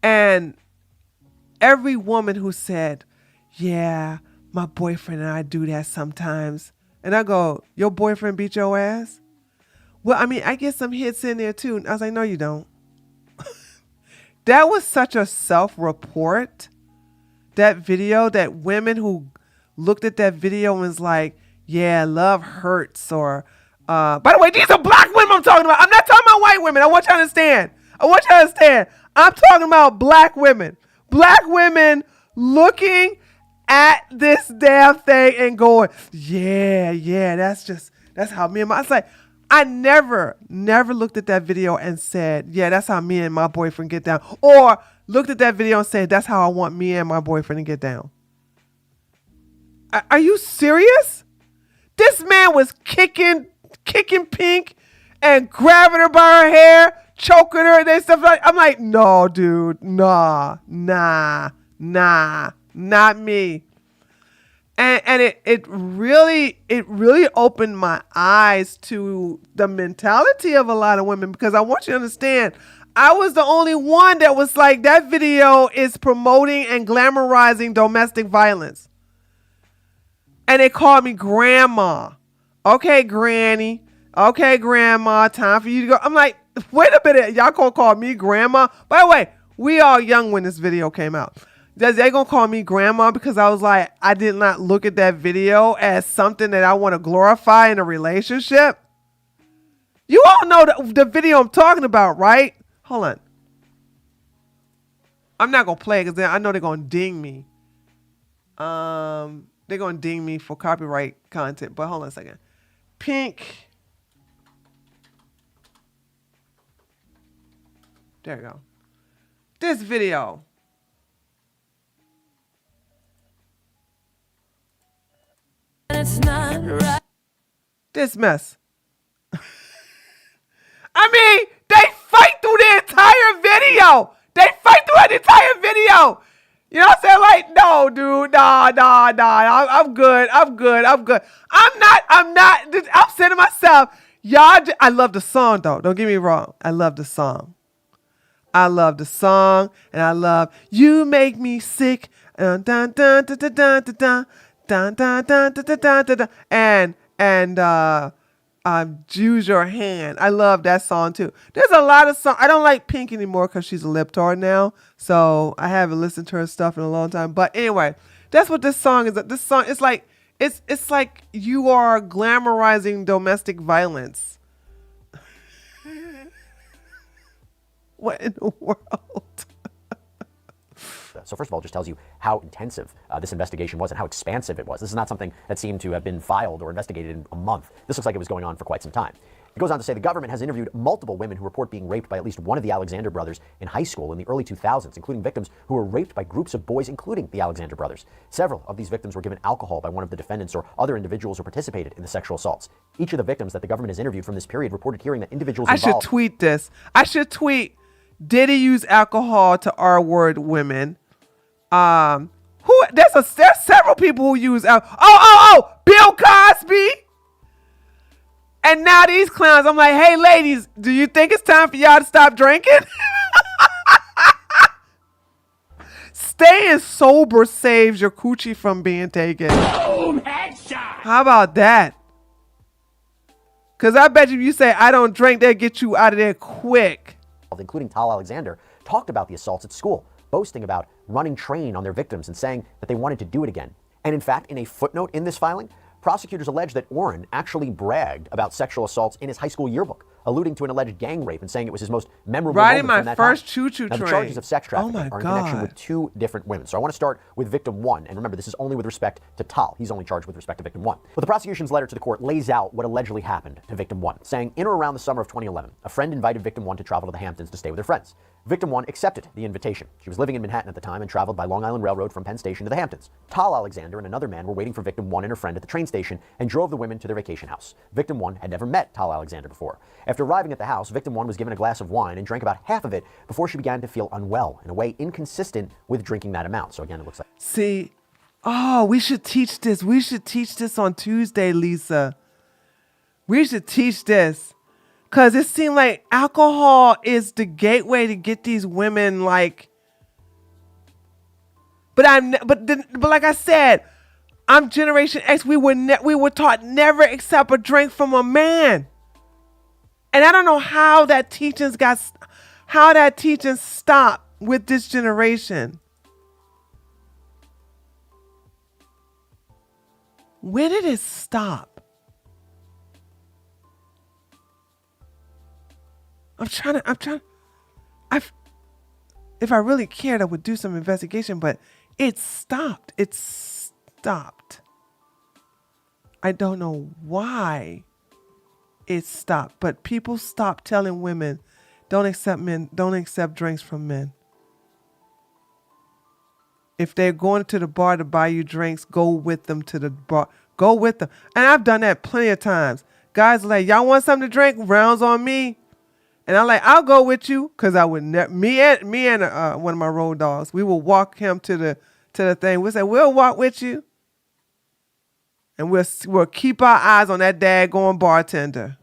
And every woman who said, yeah, my boyfriend and I do that sometimes. And I go, your boyfriend beat your ass? Well, I mean, I get some hits in there too. I was like, no, you don't. That was such a self-report, that video, that women who looked at that video and was like, yeah, love hurts, or By the way, these are black women I'm talking about. I'm not talking about white women. I want you to understand. I'm talking about black women. Black women looking at this damn thing and going, yeah, that's how me and my, it's like, I never looked at that video and said, yeah, that's how me and my boyfriend get down. Or looked at that video and said, that's how I want me and my boyfriend to get down. Are you serious? This man was kicking Pink and grabbing her by her hair, choking her and stuff like. I'm like, no, dude, nah, not me. And it really opened my eyes to the mentality of a lot of women, because I want you to understand, I was the only one that was like, that video is promoting and glamorizing domestic violence. And they called me grandma. Okay, granny. Okay, grandma, time for you to go. I'm like, wait a minute. Y'all gonna call me grandma? By the way, we all young when this video came out. They gonna call me grandma because I was like, I did not look at that video as something that I want to glorify in a relationship. You all know the video I'm talking about, right? Hold on. I'm not gonna play it because I know they're gonna ding me. They're gonna ding me for copyright content, but hold on a second. Pink. There you go. This video. It's not right. This mess. I mean, they fight through the entire video. You know what I'm saying? Like, no, dude, nah. I'm good. I'm saying to myself, y'all, I love the song, though. Don't get me wrong. I love the song. And I love You Make Me Sick. Dun, dun, dun, dun, dun, dun, dun, dun, dun, dun, dun, dun, dun, dun, and Use Your Hand. I love that song too. There's a lot of songs. I don't like Pink anymore because she's a libtard now, so I haven't listened to her stuff in a long time. But anyway, that's what this song is. This song is like, it's like you are glamorizing domestic violence. What in the world? So first of all, it just tells you how intensive this investigation was and how expansive it was. This is not something that seemed to have been filed or investigated in a month. This looks like it was going on for quite some time. It goes on to say the government has interviewed multiple women who report being raped by at least one of the Alexander brothers in high school in the early 2000s, including victims who were raped by groups of boys, including the Alexander brothers. Several of these victims were given alcohol by one of the defendants or other individuals who participated in the sexual assaults. Each of the victims that the government has interviewed from this period reported hearing that individuals involved... I should tweet this. Did he use alcohol to R-word women? There's several people who use Bill Cosby. And now these clowns, I'm like, hey ladies, do you think it's time for y'all to stop drinking? Staying sober saves your coochie from being taken. Boom, headshot. How about that? Because I bet you say I don't drink, they'll get you out of there quick. Including Tal Alexander, talked about the assaults at school, boasting about running train on their victims and saying that they wanted to do it again. And in fact, in a footnote in this filing, prosecutors allege that Orrin actually bragged about sexual assaults in his high school yearbook, alluding to an alleged gang rape and saying it was his most memorable moment from that first time. choo-choo now, train. the charges of sex trafficking my are in God. connection with two different women. So I want to start with victim one. And remember, this is only with respect to Tal. He's only charged with respect to victim one. But the prosecution's letter to the court lays out what allegedly happened to victim one, saying in or around the summer of 2011, a friend invited victim one to travel to the Hamptons to stay with her friends. Victim one accepted the invitation. She was living in Manhattan at the time and traveled by Long Island Railroad from Penn Station to the Hamptons. Tal Alexander and another man were waiting for victim one and her friend at the train station and drove the women to their vacation house. Victim one had never met Tal Alexander before. After arriving at the house, victim one was given a glass of wine and drank about half of it before she began to feel unwell in a way inconsistent with drinking that amount. So again, it looks like... See, we should teach this. We should teach this on Tuesday, Lisa. We should teach this. Because it seemed like alcohol is the gateway to get these women like... But like I said, I'm Generation X. We were taught never accept a drink from a man. And I don't know how that teaching stopped with this generation. Where did it stop? If I really cared, I would do some investigation, but it stopped. It stopped. I don't know why it stopped, but people stopped telling women, don't accept drinks from men. If they're going to the bar to buy you drinks, go with them to the bar. Go with them. And I've done that plenty of times. Guys are like, y'all want something to drink? Rounds on me. And I'm like, I'll go with you, because I would never. Me and one of my road dogs, we will walk him to the thing. We say, we'll walk with you, and we'll keep our eyes on that daggone bartender.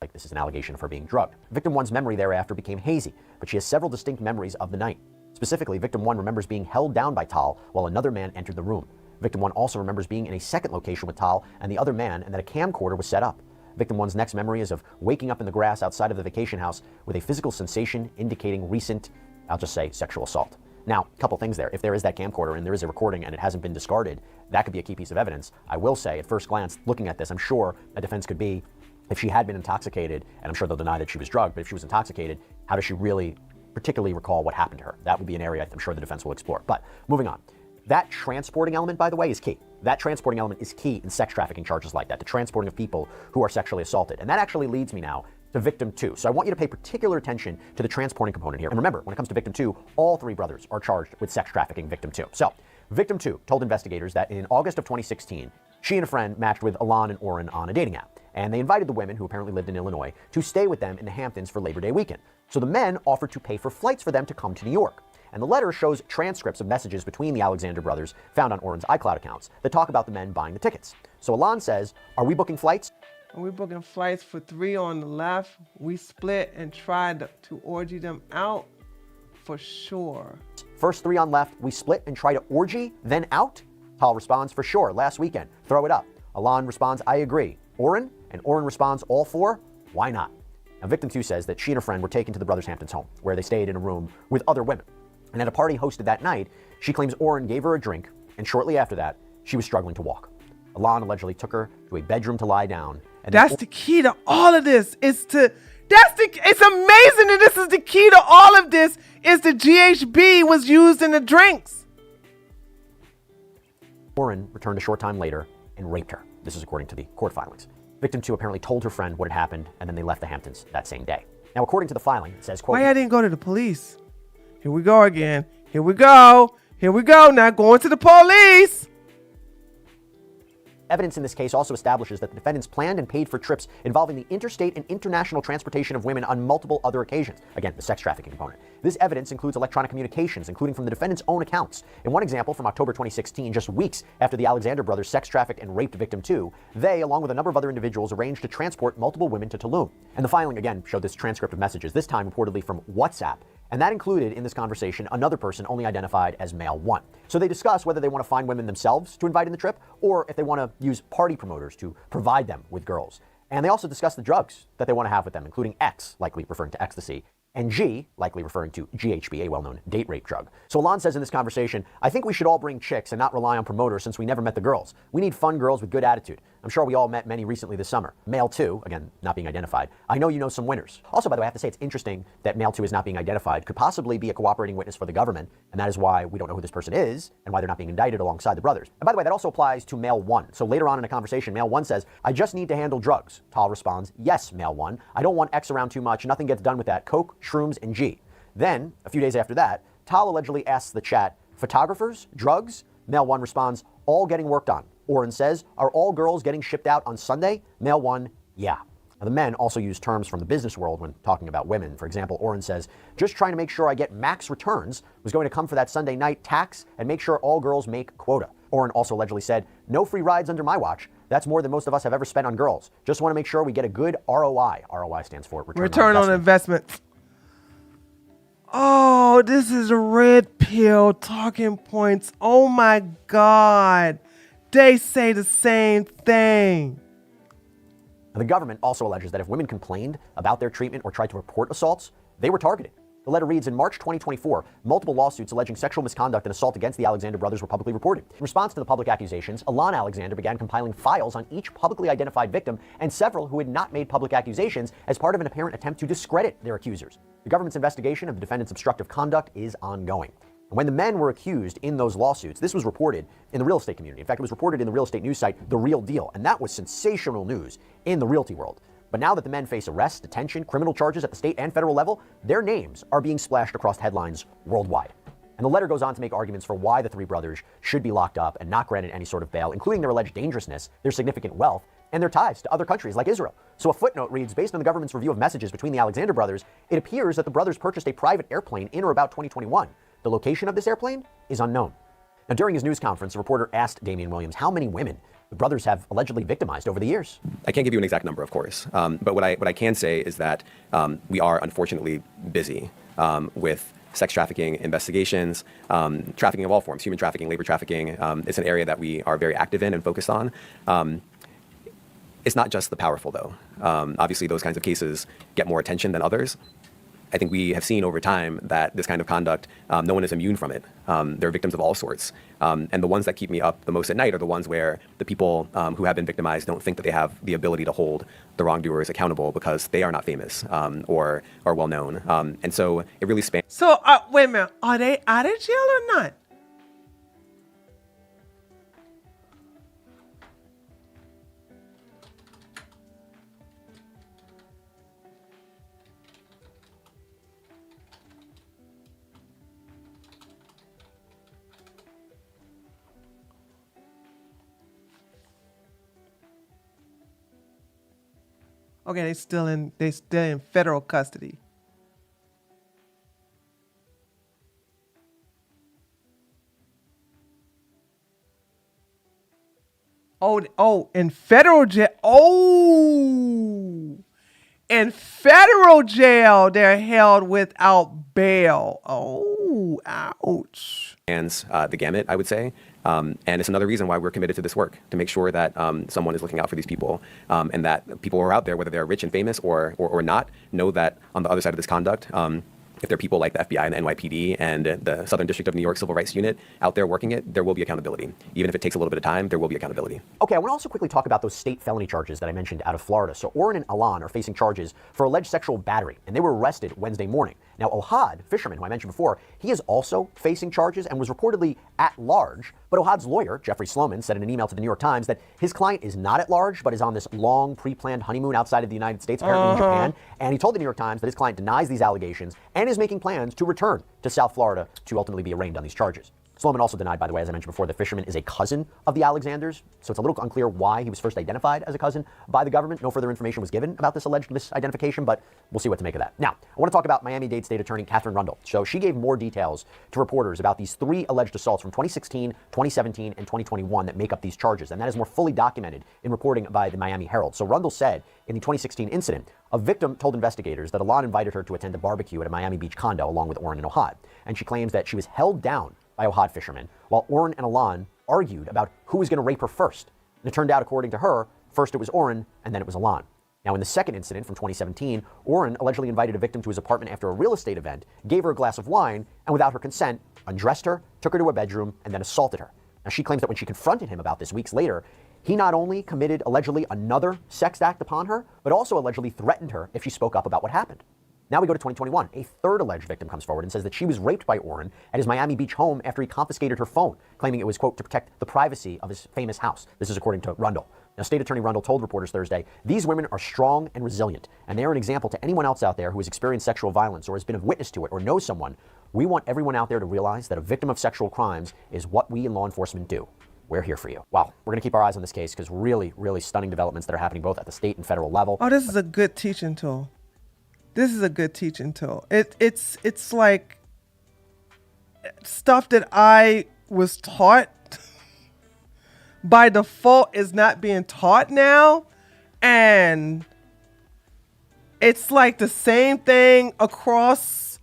Like this is an allegation of her being drugged. Victim 1's memory thereafter became hazy, but she has several distinct memories of the night. Specifically, Victim 1 remembers being held down by Tal while another man entered the room. Victim 1 also remembers being in a second location with Tal and the other man, and that a camcorder was set up. Victim 1's next memory is of waking up in the grass outside of the vacation house with a physical sensation indicating recent, I'll just say, sexual assault. Now, a couple things there. If there is that camcorder and there is a recording and it hasn't been discarded, that could be a key piece of evidence. I will say, at first glance, looking at this, I'm sure a defense could be, if she had been intoxicated, and I'm sure they'll deny that she was drugged, but if she was intoxicated, how does she really particularly recall what happened to her? That would be an area I'm sure the defense will explore. But moving on. That transporting element, by the way, is key. That transporting element is key in sex trafficking charges like that, the transporting of people who are sexually assaulted. And that actually leads me now to Victim 2. So I want you to pay particular attention to the transporting component here. And remember, when it comes to Victim 2, all three brothers are charged with sex trafficking Victim 2. So Victim 2 told investigators that in August of 2016, she and a friend matched with Alon and Oren on a dating app. And they invited the women, who apparently lived in Illinois, to stay with them in the Hamptons for Labor Day weekend. So the men offered to pay for flights for them to come to New York. And the letter shows transcripts of messages between the Alexander brothers found on Oren's iCloud accounts that talk about the men buying the tickets. So Alon says, are we booking flights? Are we booking flights for 3 on the left? We split and tried to orgy them out for sure. First 3 on left, we split and try to orgy, then out? Tal responds, for sure, last weekend, throw it up. Alon responds, I agree. Oren? And Oren responds, all 4? Why not? Now, Victim 2 says that she and her friend were taken to the brothers' Hamptons home, where they stayed in a room with other women. And at a party hosted that night, she claims Oren gave her a drink, and shortly after that, she was struggling to walk. Alon allegedly took her to a bedroom to lie down. And that's the key to all of this. It's amazing that this is the key to all of this, is the GHB was used in the drinks. Oren returned a short time later and raped her. This is according to the court filings. Victim 2 apparently told her friend what had happened, and then they left the Hamptons that same day. Now, according to the filing, it says, quote, why I didn't go to the police? Here we go again. Here we go. Here we go. Now going to the police. Evidence in this case also establishes that the defendants planned and paid for trips involving the interstate and international transportation of women on multiple other occasions. Again, the sex trafficking component. This evidence includes electronic communications, including from the defendants' own accounts. In one example from October 2016, just weeks after the Alexander brothers sex trafficked and raped Victim 2, they, along with a number of other individuals, arranged to transport multiple women to Tulum. And the filing, again, showed this transcript of messages, this time reportedly from WhatsApp. And that included, in this conversation, another person only identified as male 1. So they discuss whether they want to find women themselves to invite in the trip, or if they want to use party promoters to provide them with girls. And they also discuss the drugs that they want to have with them, including X, likely referring to ecstasy, and G, likely referring to GHB, a well-known date rape drug. So Alon says in this conversation, I think we should all bring chicks and not rely on promoters since we never met the girls. We need fun girls with good attitude. I'm sure we all met many recently this summer. Male 2, again, not being identified. I know you know some winners. Also, by the way, I have to say it's interesting that male 2 is not being identified, could possibly be a cooperating witness for the government, and that is why we don't know who this person is and why they're not being indicted alongside the brothers. And by the way, that also applies to male 1. So later on in a conversation, male 1 says, I just need to handle drugs. Tal responds, yes, male 1. I don't want X around too much. Nothing gets done with that. Coke, shrooms, and G. Then, a few days after that, Tal allegedly asks the chat, photographers, drugs? Male 1 responds, all getting worked on. Oren says, are all girls getting shipped out on Sunday? Male 1, yeah. Now, the men also use terms from the business world when talking about women. For example, Oren says, just trying to make sure I get max returns, was going to come for that Sunday night tax and make sure all girls make quota. Oren also allegedly said, no free rides under my watch. That's more than most of us have ever spent on girls. Just want to make sure we get a good ROI. ROI stands for return on investment. Oh, this is a red pill talking points. Oh my God. They say the same thing. The government also alleges that if women complained about their treatment or tried to report assaults, they were targeted. The letter reads, in March 2024, multiple lawsuits alleging sexual misconduct and assault against the Alexander brothers were publicly reported. In response to the public accusations, Alon Alexander began compiling files on each publicly identified victim and several who had not made public accusations as part of an apparent attempt to discredit their accusers. The government's investigation of the defendant's obstructive conduct is ongoing. And when the men were accused in those lawsuits, this was reported in the real estate community. In fact, it was reported in the real estate news site, The Real Deal, and that was sensational news in the realty world. But now that the men face arrest, detention, criminal charges at the state and federal level, their names are being splashed across headlines worldwide. And the letter goes on to make arguments for why the three brothers should be locked up and not granted any sort of bail, including their alleged dangerousness, their significant wealth, and their ties to other countries like Israel. So a footnote reads, based on the government's review of messages between the Alexander brothers, it appears that the brothers purchased a private airplane in or about 2021. The location of this airplane is unknown. Now, during his news conference, a reporter asked Damian Williams how many women the brothers have allegedly victimized over the years. I can't give you an exact number, of course, but what I can say is that we are unfortunately busy with sex trafficking investigations, trafficking of all forms, human trafficking, labor trafficking. It's an area that we are very active in and focused on. It's not just the powerful, though. Obviously, those kinds of cases get more attention than others. I think we have seen over time that this kind of conduct, no one is immune from it. There are victims of all sorts. And the ones that keep me up the most at night are the ones where the people who have been victimized don't think that they have the ability to hold the wrongdoers accountable because they are not famous or well known. And so it really spans. So wait a minute, are they out of jail or not? Okay, they still in federal custody. In federal jail. In federal jail, they're held without bail. Ouch. The gamut, I would say. And it's another reason why we're committed to this work, to make sure that someone is looking out for these people and that people who are out there, whether they're rich and famous or not, know that on the other side of this conduct, if there are people like the FBI and the NYPD and the Southern District of New York Civil Rights Unit out there working it, there will be accountability. Even if it takes a little bit of time, there will be accountability. Okay, I want to also quickly talk about those state felony charges that I mentioned out of Florida. So Oren and Alon are facing charges for alleged sexual battery, and they were arrested Wednesday morning. Now, Ohad, fisherman, who I mentioned before, he is also facing charges and was reportedly at large. But Ohad's lawyer, Jeffrey Sloman, said in an email to the New York Times that his client is not at large, but is on this long pre-planned honeymoon outside of the United States, apparently in Japan. And he told the New York Times that his client denies these allegations and is making plans to return to South Florida to ultimately be arraigned on these charges. Sloman also denied, by the way, as I mentioned before, that Fisherman is a cousin of the Alexanders, so it's a little unclear why he was first identified as a cousin by the government. No further information was given about this alleged misidentification, but we'll see what to make of that. Now, I want to talk about Miami-Dade State Attorney Catherine Rundle. So she gave more details to reporters about these 3 alleged assaults from 2016, 2017, and 2021 that make up these charges, and that is more fully documented in reporting by the Miami Herald. So Rundle said in the 2016 incident, a victim told investigators that Alon invited her to attend a barbecue at a Miami Beach condo along with Oren and Ohad, and she claims that she was held down by Ohad fishermen, while Oren and Alon argued about who was going to rape her first. And it turned out, according to her, first it was Oren, and then it was Alon. Now, in the second incident from 2017, Oren allegedly invited a victim to his apartment after a real estate event, gave her a glass of wine, and without her consent, undressed her, took her to a bedroom, and then assaulted her. Now, she claims that when she confronted him about this weeks later, he not only committed allegedly another sex act upon her, but also allegedly threatened her if she spoke up about what happened. Now we go to 2021. A third alleged victim comes forward and says that she was raped by Oren at his Miami Beach home after he confiscated her phone, claiming it was, quote, to protect the privacy of his famous house. This is according to Rundle. Now, State Attorney Rundle told reporters Thursday, these women are strong and resilient, and they are an example to anyone else out there who has experienced sexual violence or has been a witness to it or knows someone. We want everyone out there to realize that a victim of sexual crimes is what we in law enforcement do. We're here for you. Wow, we're going to keep our eyes on this case because really, really stunning developments that are happening both at the state and federal level. Oh, this is a good teaching tool. This is a good teaching tool. It's like stuff that I was taught by default is not being taught now. And it's like the same thing across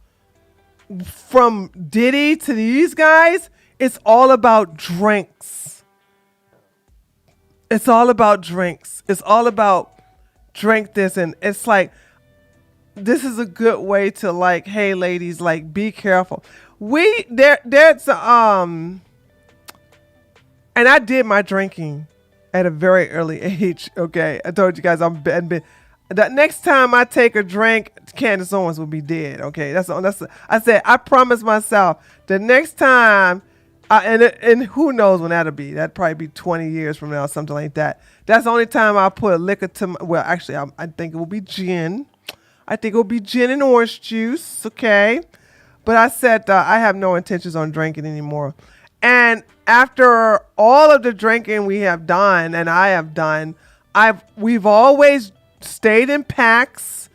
from Diddy to these guys. It's all about drinks. It's all about drinks. It's all about drink this. And it's like, this is a good way to like, hey ladies, like be careful. There's and I did my drinking at a very early age. Okay, I told you guys the next time I take a drink, Candace Owens will be dead. Okay, I said I promised myself the next time, and who knows when that'll be? That'd probably be 20 years from now, something like that. That's the only time I put liquor to well, actually, I think it will be gin. I think it will be gin and orange juice. Okay, but I said I have no intentions on drinking anymore. And after all of the drinking we have done, and I have done, we've always stayed in packs.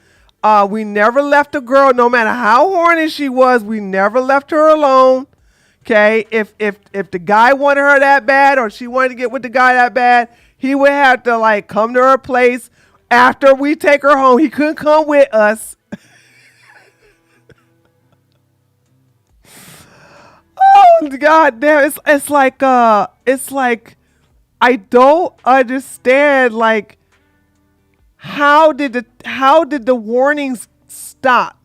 We never left a girl, no matter how horny she was. We never left her alone. Okay, if the guy wanted her that bad, or she wanted to get with the guy that bad, he would have to like come to her place after we take her home. He couldn't come with us. Oh God damn! It's like I don't understand. Like, how did the warnings stop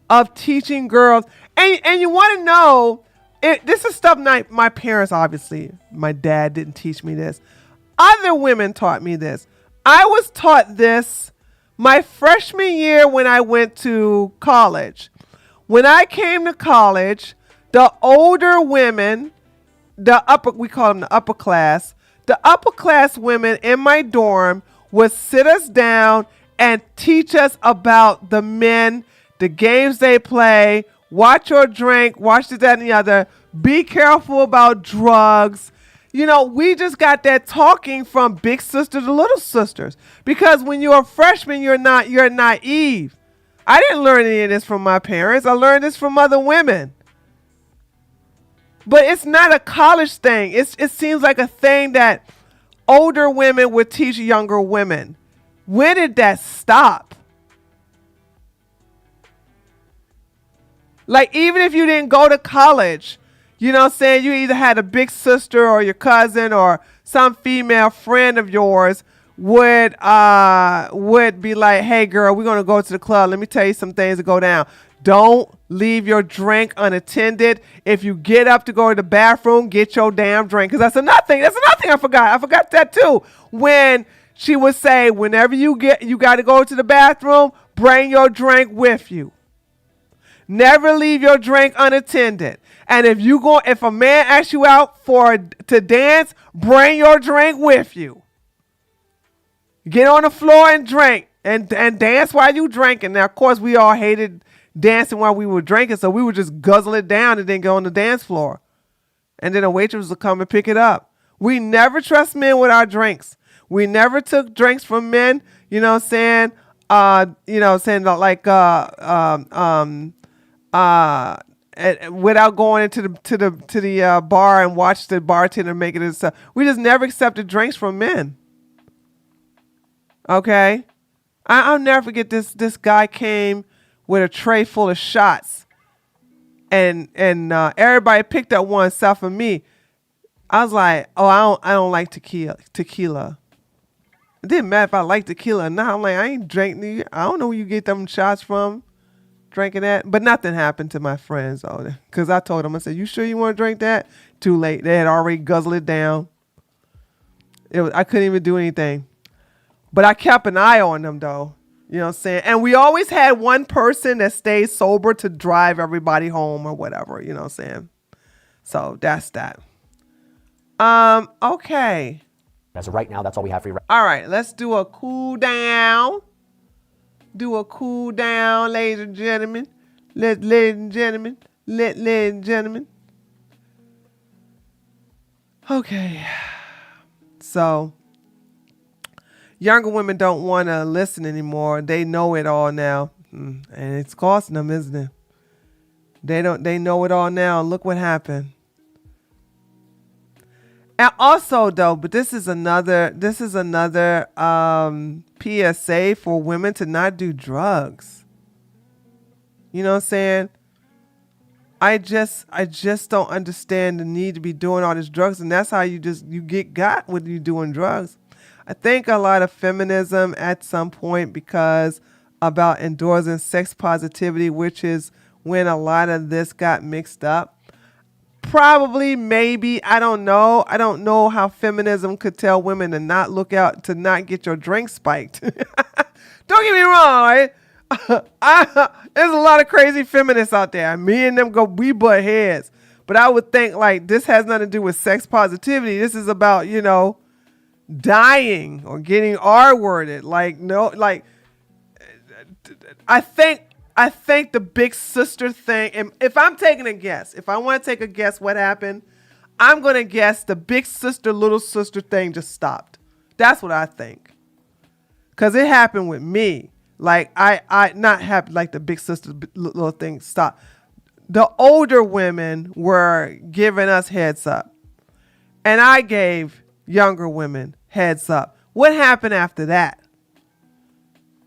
of teaching girls? And you want to know, this is stuff my parents, obviously, my dad didn't teach me this. Other women taught me this. I was taught this my freshman year when I went to college. When I came to college, the older women, we call them the upper class women in my dorm would sit us down and teach us about the men, the games they play, watch your drink, watch this, that, and the other, be careful about drugs. You know, we just got that talking from big sister to little sisters. Because when you're a freshman, you're naive. I didn't learn any of this from my parents. I learned this from other women. But it's not a college thing. It seems like a thing that older women would teach younger women. When did that stop? Like, even if you didn't go to college, you know what I'm saying? You either had a big sister or your cousin or some female friend of yours would be like, hey girl, we're going to go to the club. Let me tell you some things that go down. Don't leave your drink unattended. If you get up to go to the bathroom, get your damn drink. Because that's another thing I forgot. I forgot that too. When she would say, whenever you got to go to the bathroom, bring your drink with you. Never leave your drink unattended. And if a man asks you out to dance, bring your drink with you. Get on the floor and drink and dance while you drinking. Now, of course, we all hated dancing while we were drinking, so we would just guzzle it down and then go on the dance floor. And then a waitress would come and pick it up. We never trust men with our drinks. We never took drinks from men, you know what I'm saying? Without going into the bar and watch the bartender make it and stuff. We just never accepted drinks from men. Okay? I'll never forget this guy came with a tray full of shots, and everybody picked up one except for me. I was like, oh, I don't like tequila. It didn't matter if I liked tequila or not. I'm like, I ain't drinking. I don't know where you get them shots from, drinking that. But nothing happened to my friends, though, because I told them, I said, you sure you want to drink that? Too late. They had already guzzled it down. I couldn't even do anything. But I kept an eye on them, though. You know what I'm saying? And we always had one person that stayed sober to drive everybody home or whatever. You know what I'm saying? So that's that. Okay. As of right now, that's all we have for you. All right, let's do a cool down. Ladies and gentlemen. Ladies and gentlemen. Okay. So, younger women don't want to listen anymore. They know it all now. And it's costing them, isn't it? They know it all now. Look what happened. And also, though, but this is another PSA for women to not do drugs. You know what I'm saying? I just don't understand the need to be doing all these drugs, and that's how you get got when you doing drugs. I think a lot of feminism at some point, because about endorsing sex positivity, which is when a lot of this got mixed up. Probably, maybe, I don't know. I don't know how feminism could tell women to not look out, to not get your drink spiked. Don't get me wrong, right? There's a lot of crazy feminists out there. Me and them we butt heads. But I would think like this has nothing to do with sex positivity. This is about, dying or getting R-worded. Like, no, like, I think the big sister thing, and if I'm taking a guess, if I want to take a guess what happened, I'm going to guess the big sister, little sister thing just stopped. That's what I think. Because it happened with me. Like, I not happy, like the big sister, little thing stopped. The older women were giving us heads up. And I gave younger women heads up. What happened after that?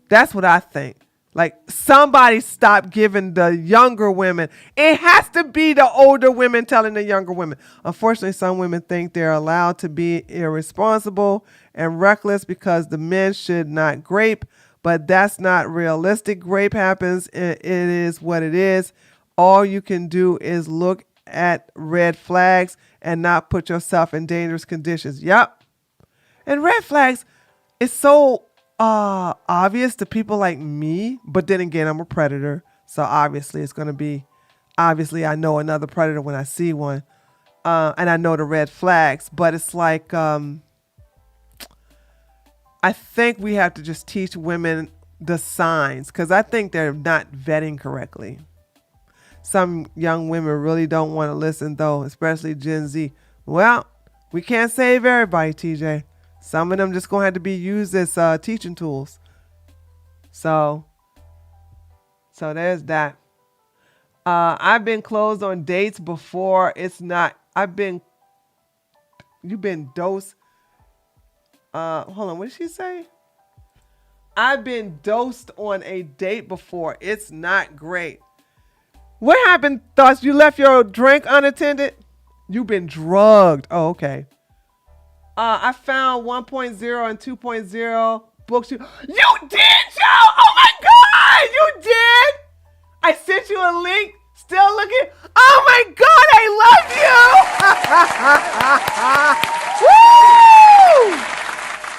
That's what I think. Like, somebody stopped giving the younger women. It has to be the older women telling the younger women. Unfortunately, some women think they're allowed to be irresponsible and reckless because the men should not grape, but that's not realistic. Grape happens. It is what it is. All you can do is look at red flags and not put yourself in dangerous conditions. Yep. And red flags is so obvious to people like me, but then again, I'm a predator, so obviously it's going to be, obviously I know another predator when I see one, and I know the red flags, but it's like, I think we have to just teach women the signs, because I think they're not vetting correctly. Some young women really don't want to listen though, especially Gen Z. Well, we can't save everybody, TJ. Some of them just gonna have to be used as teaching tools. So there's that. I've been closed on dates before. You've been dosed. Hold on, what did she say? I've been dosed on a date before. It's not great. What happened, Thoughts? You left your drink unattended? You've been drugged. Oh, okay. I found 1.0 and 2.0 books. You did, Joe! Oh my God! You did! I sent you a link. Still looking. Oh my God! I love you! Woo!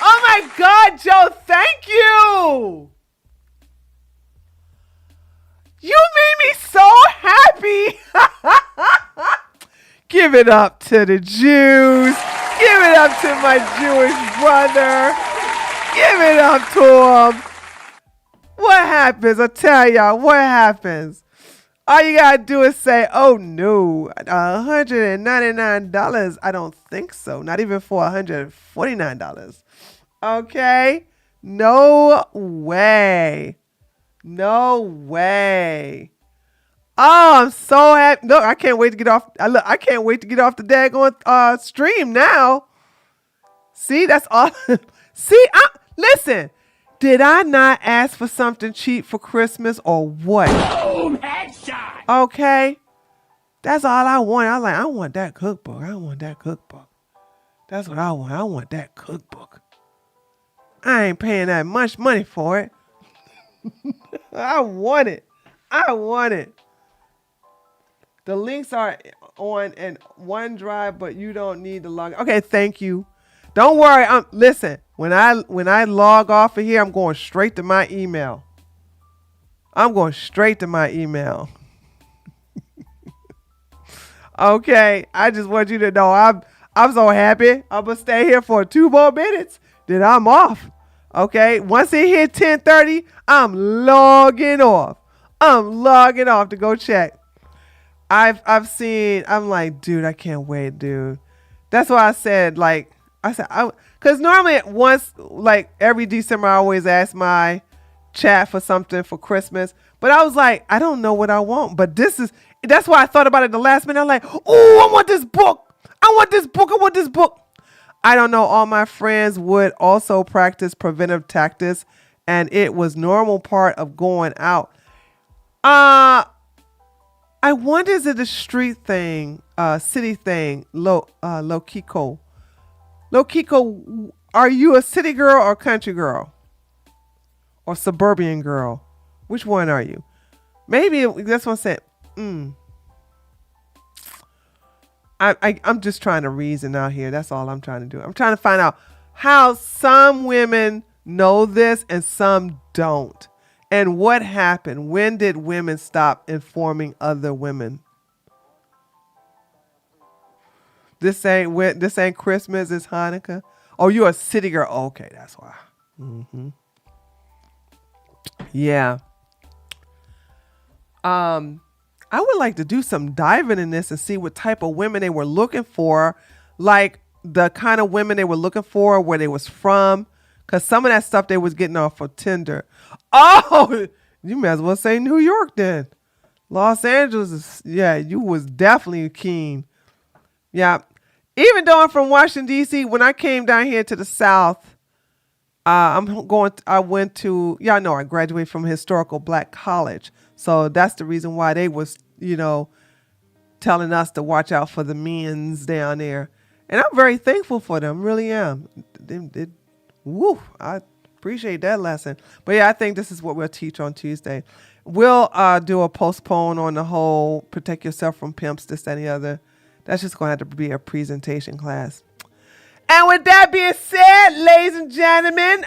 Oh my God, Joe! Thank you. You made me so happy. Give it up to the Jews. Give it up to my Jewish brother. Give it up to him. What happens? I'll tell y'all what happens. All you gotta do is say, oh no, $199. I don't think so. Not even for $149. Okay? No way. No way. Oh, I'm so happy. Look, I can't wait to get off. I can't wait to get off the daggone stream now. See, that's all. See, listen. Did I not ask for something cheap for Christmas or what? Boom, headshot. Okay. That's all I want. I was like, I want that cookbook. I want that cookbook. That's what I want. I want that cookbook. I ain't paying that much money for it. I want it. I want it. The links are on in OneDrive, but you don't need to log. Okay, thank you. Don't worry. Listen. When I log off of here, I'm going straight to my email. I'm going straight to my email. Okay, I just want you to know I'm so happy. I'm gonna stay here for 2 more minutes. Then I'm off. Okay, once it hit 10:30, I'm logging off. I'm logging off to go check. I've seen, I'm like, dude, I can't wait, dude. That's why I said, because normally once, like every December, I always ask my chat for something for Christmas. But I was like, I don't know what I want. But that's why I thought about it the last minute. I'm like, oh, I want this book. I want this book. I want this book. I don't know. All my friends would also practice preventive tactics, and it was normal part of going out. I wonder, is it a street thing, city thing, Lokiko? Lokiko, are you a city girl or country girl? Or suburban girl? Which one are you? Maybe that's what I said. I'm just trying to reason out here. That's all I'm trying to do. I'm trying to find out how some women know this and some don't. And what happened? When did women stop informing other women? This ain't Christmas, it's Hanukkah. Oh, you're a city girl. Okay, that's why. Yeah. I would like to do some diving in this and see what type of women they were looking for, like the kind of women they were looking for, where they was from, because some of that stuff they was getting off of Tinder. Oh, you may as well say New York then. Los Angeles is, yeah, you was definitely keen. Yeah. Even though I'm from Washington, D.C., when I came down here to the South, I went to, y'all know I graduated from a historical black college. So that's the reason why they was, telling us to watch out for the men's down there. And I'm very thankful for them, really am. I appreciate that lesson. But yeah, I think this is what we'll teach on Tuesday. We'll do a postpone on the whole protect yourself from pimps, this, that, and the other. That's just going to have to be a presentation class. And with that being said, ladies and gentlemen,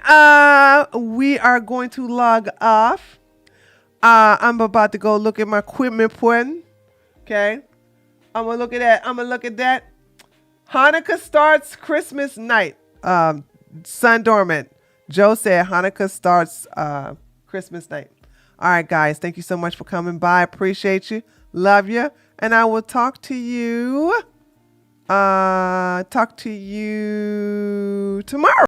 we are going to log off. I'm about to go look at my equipment pudding. Okay. I'm going to look at that. Hanukkah starts Christmas night. Sun dormant. Joe said Hanukkah starts Christmas night. All right, guys. Thank you so much for coming by. Appreciate you. Love you. And I will talk to you tomorrow.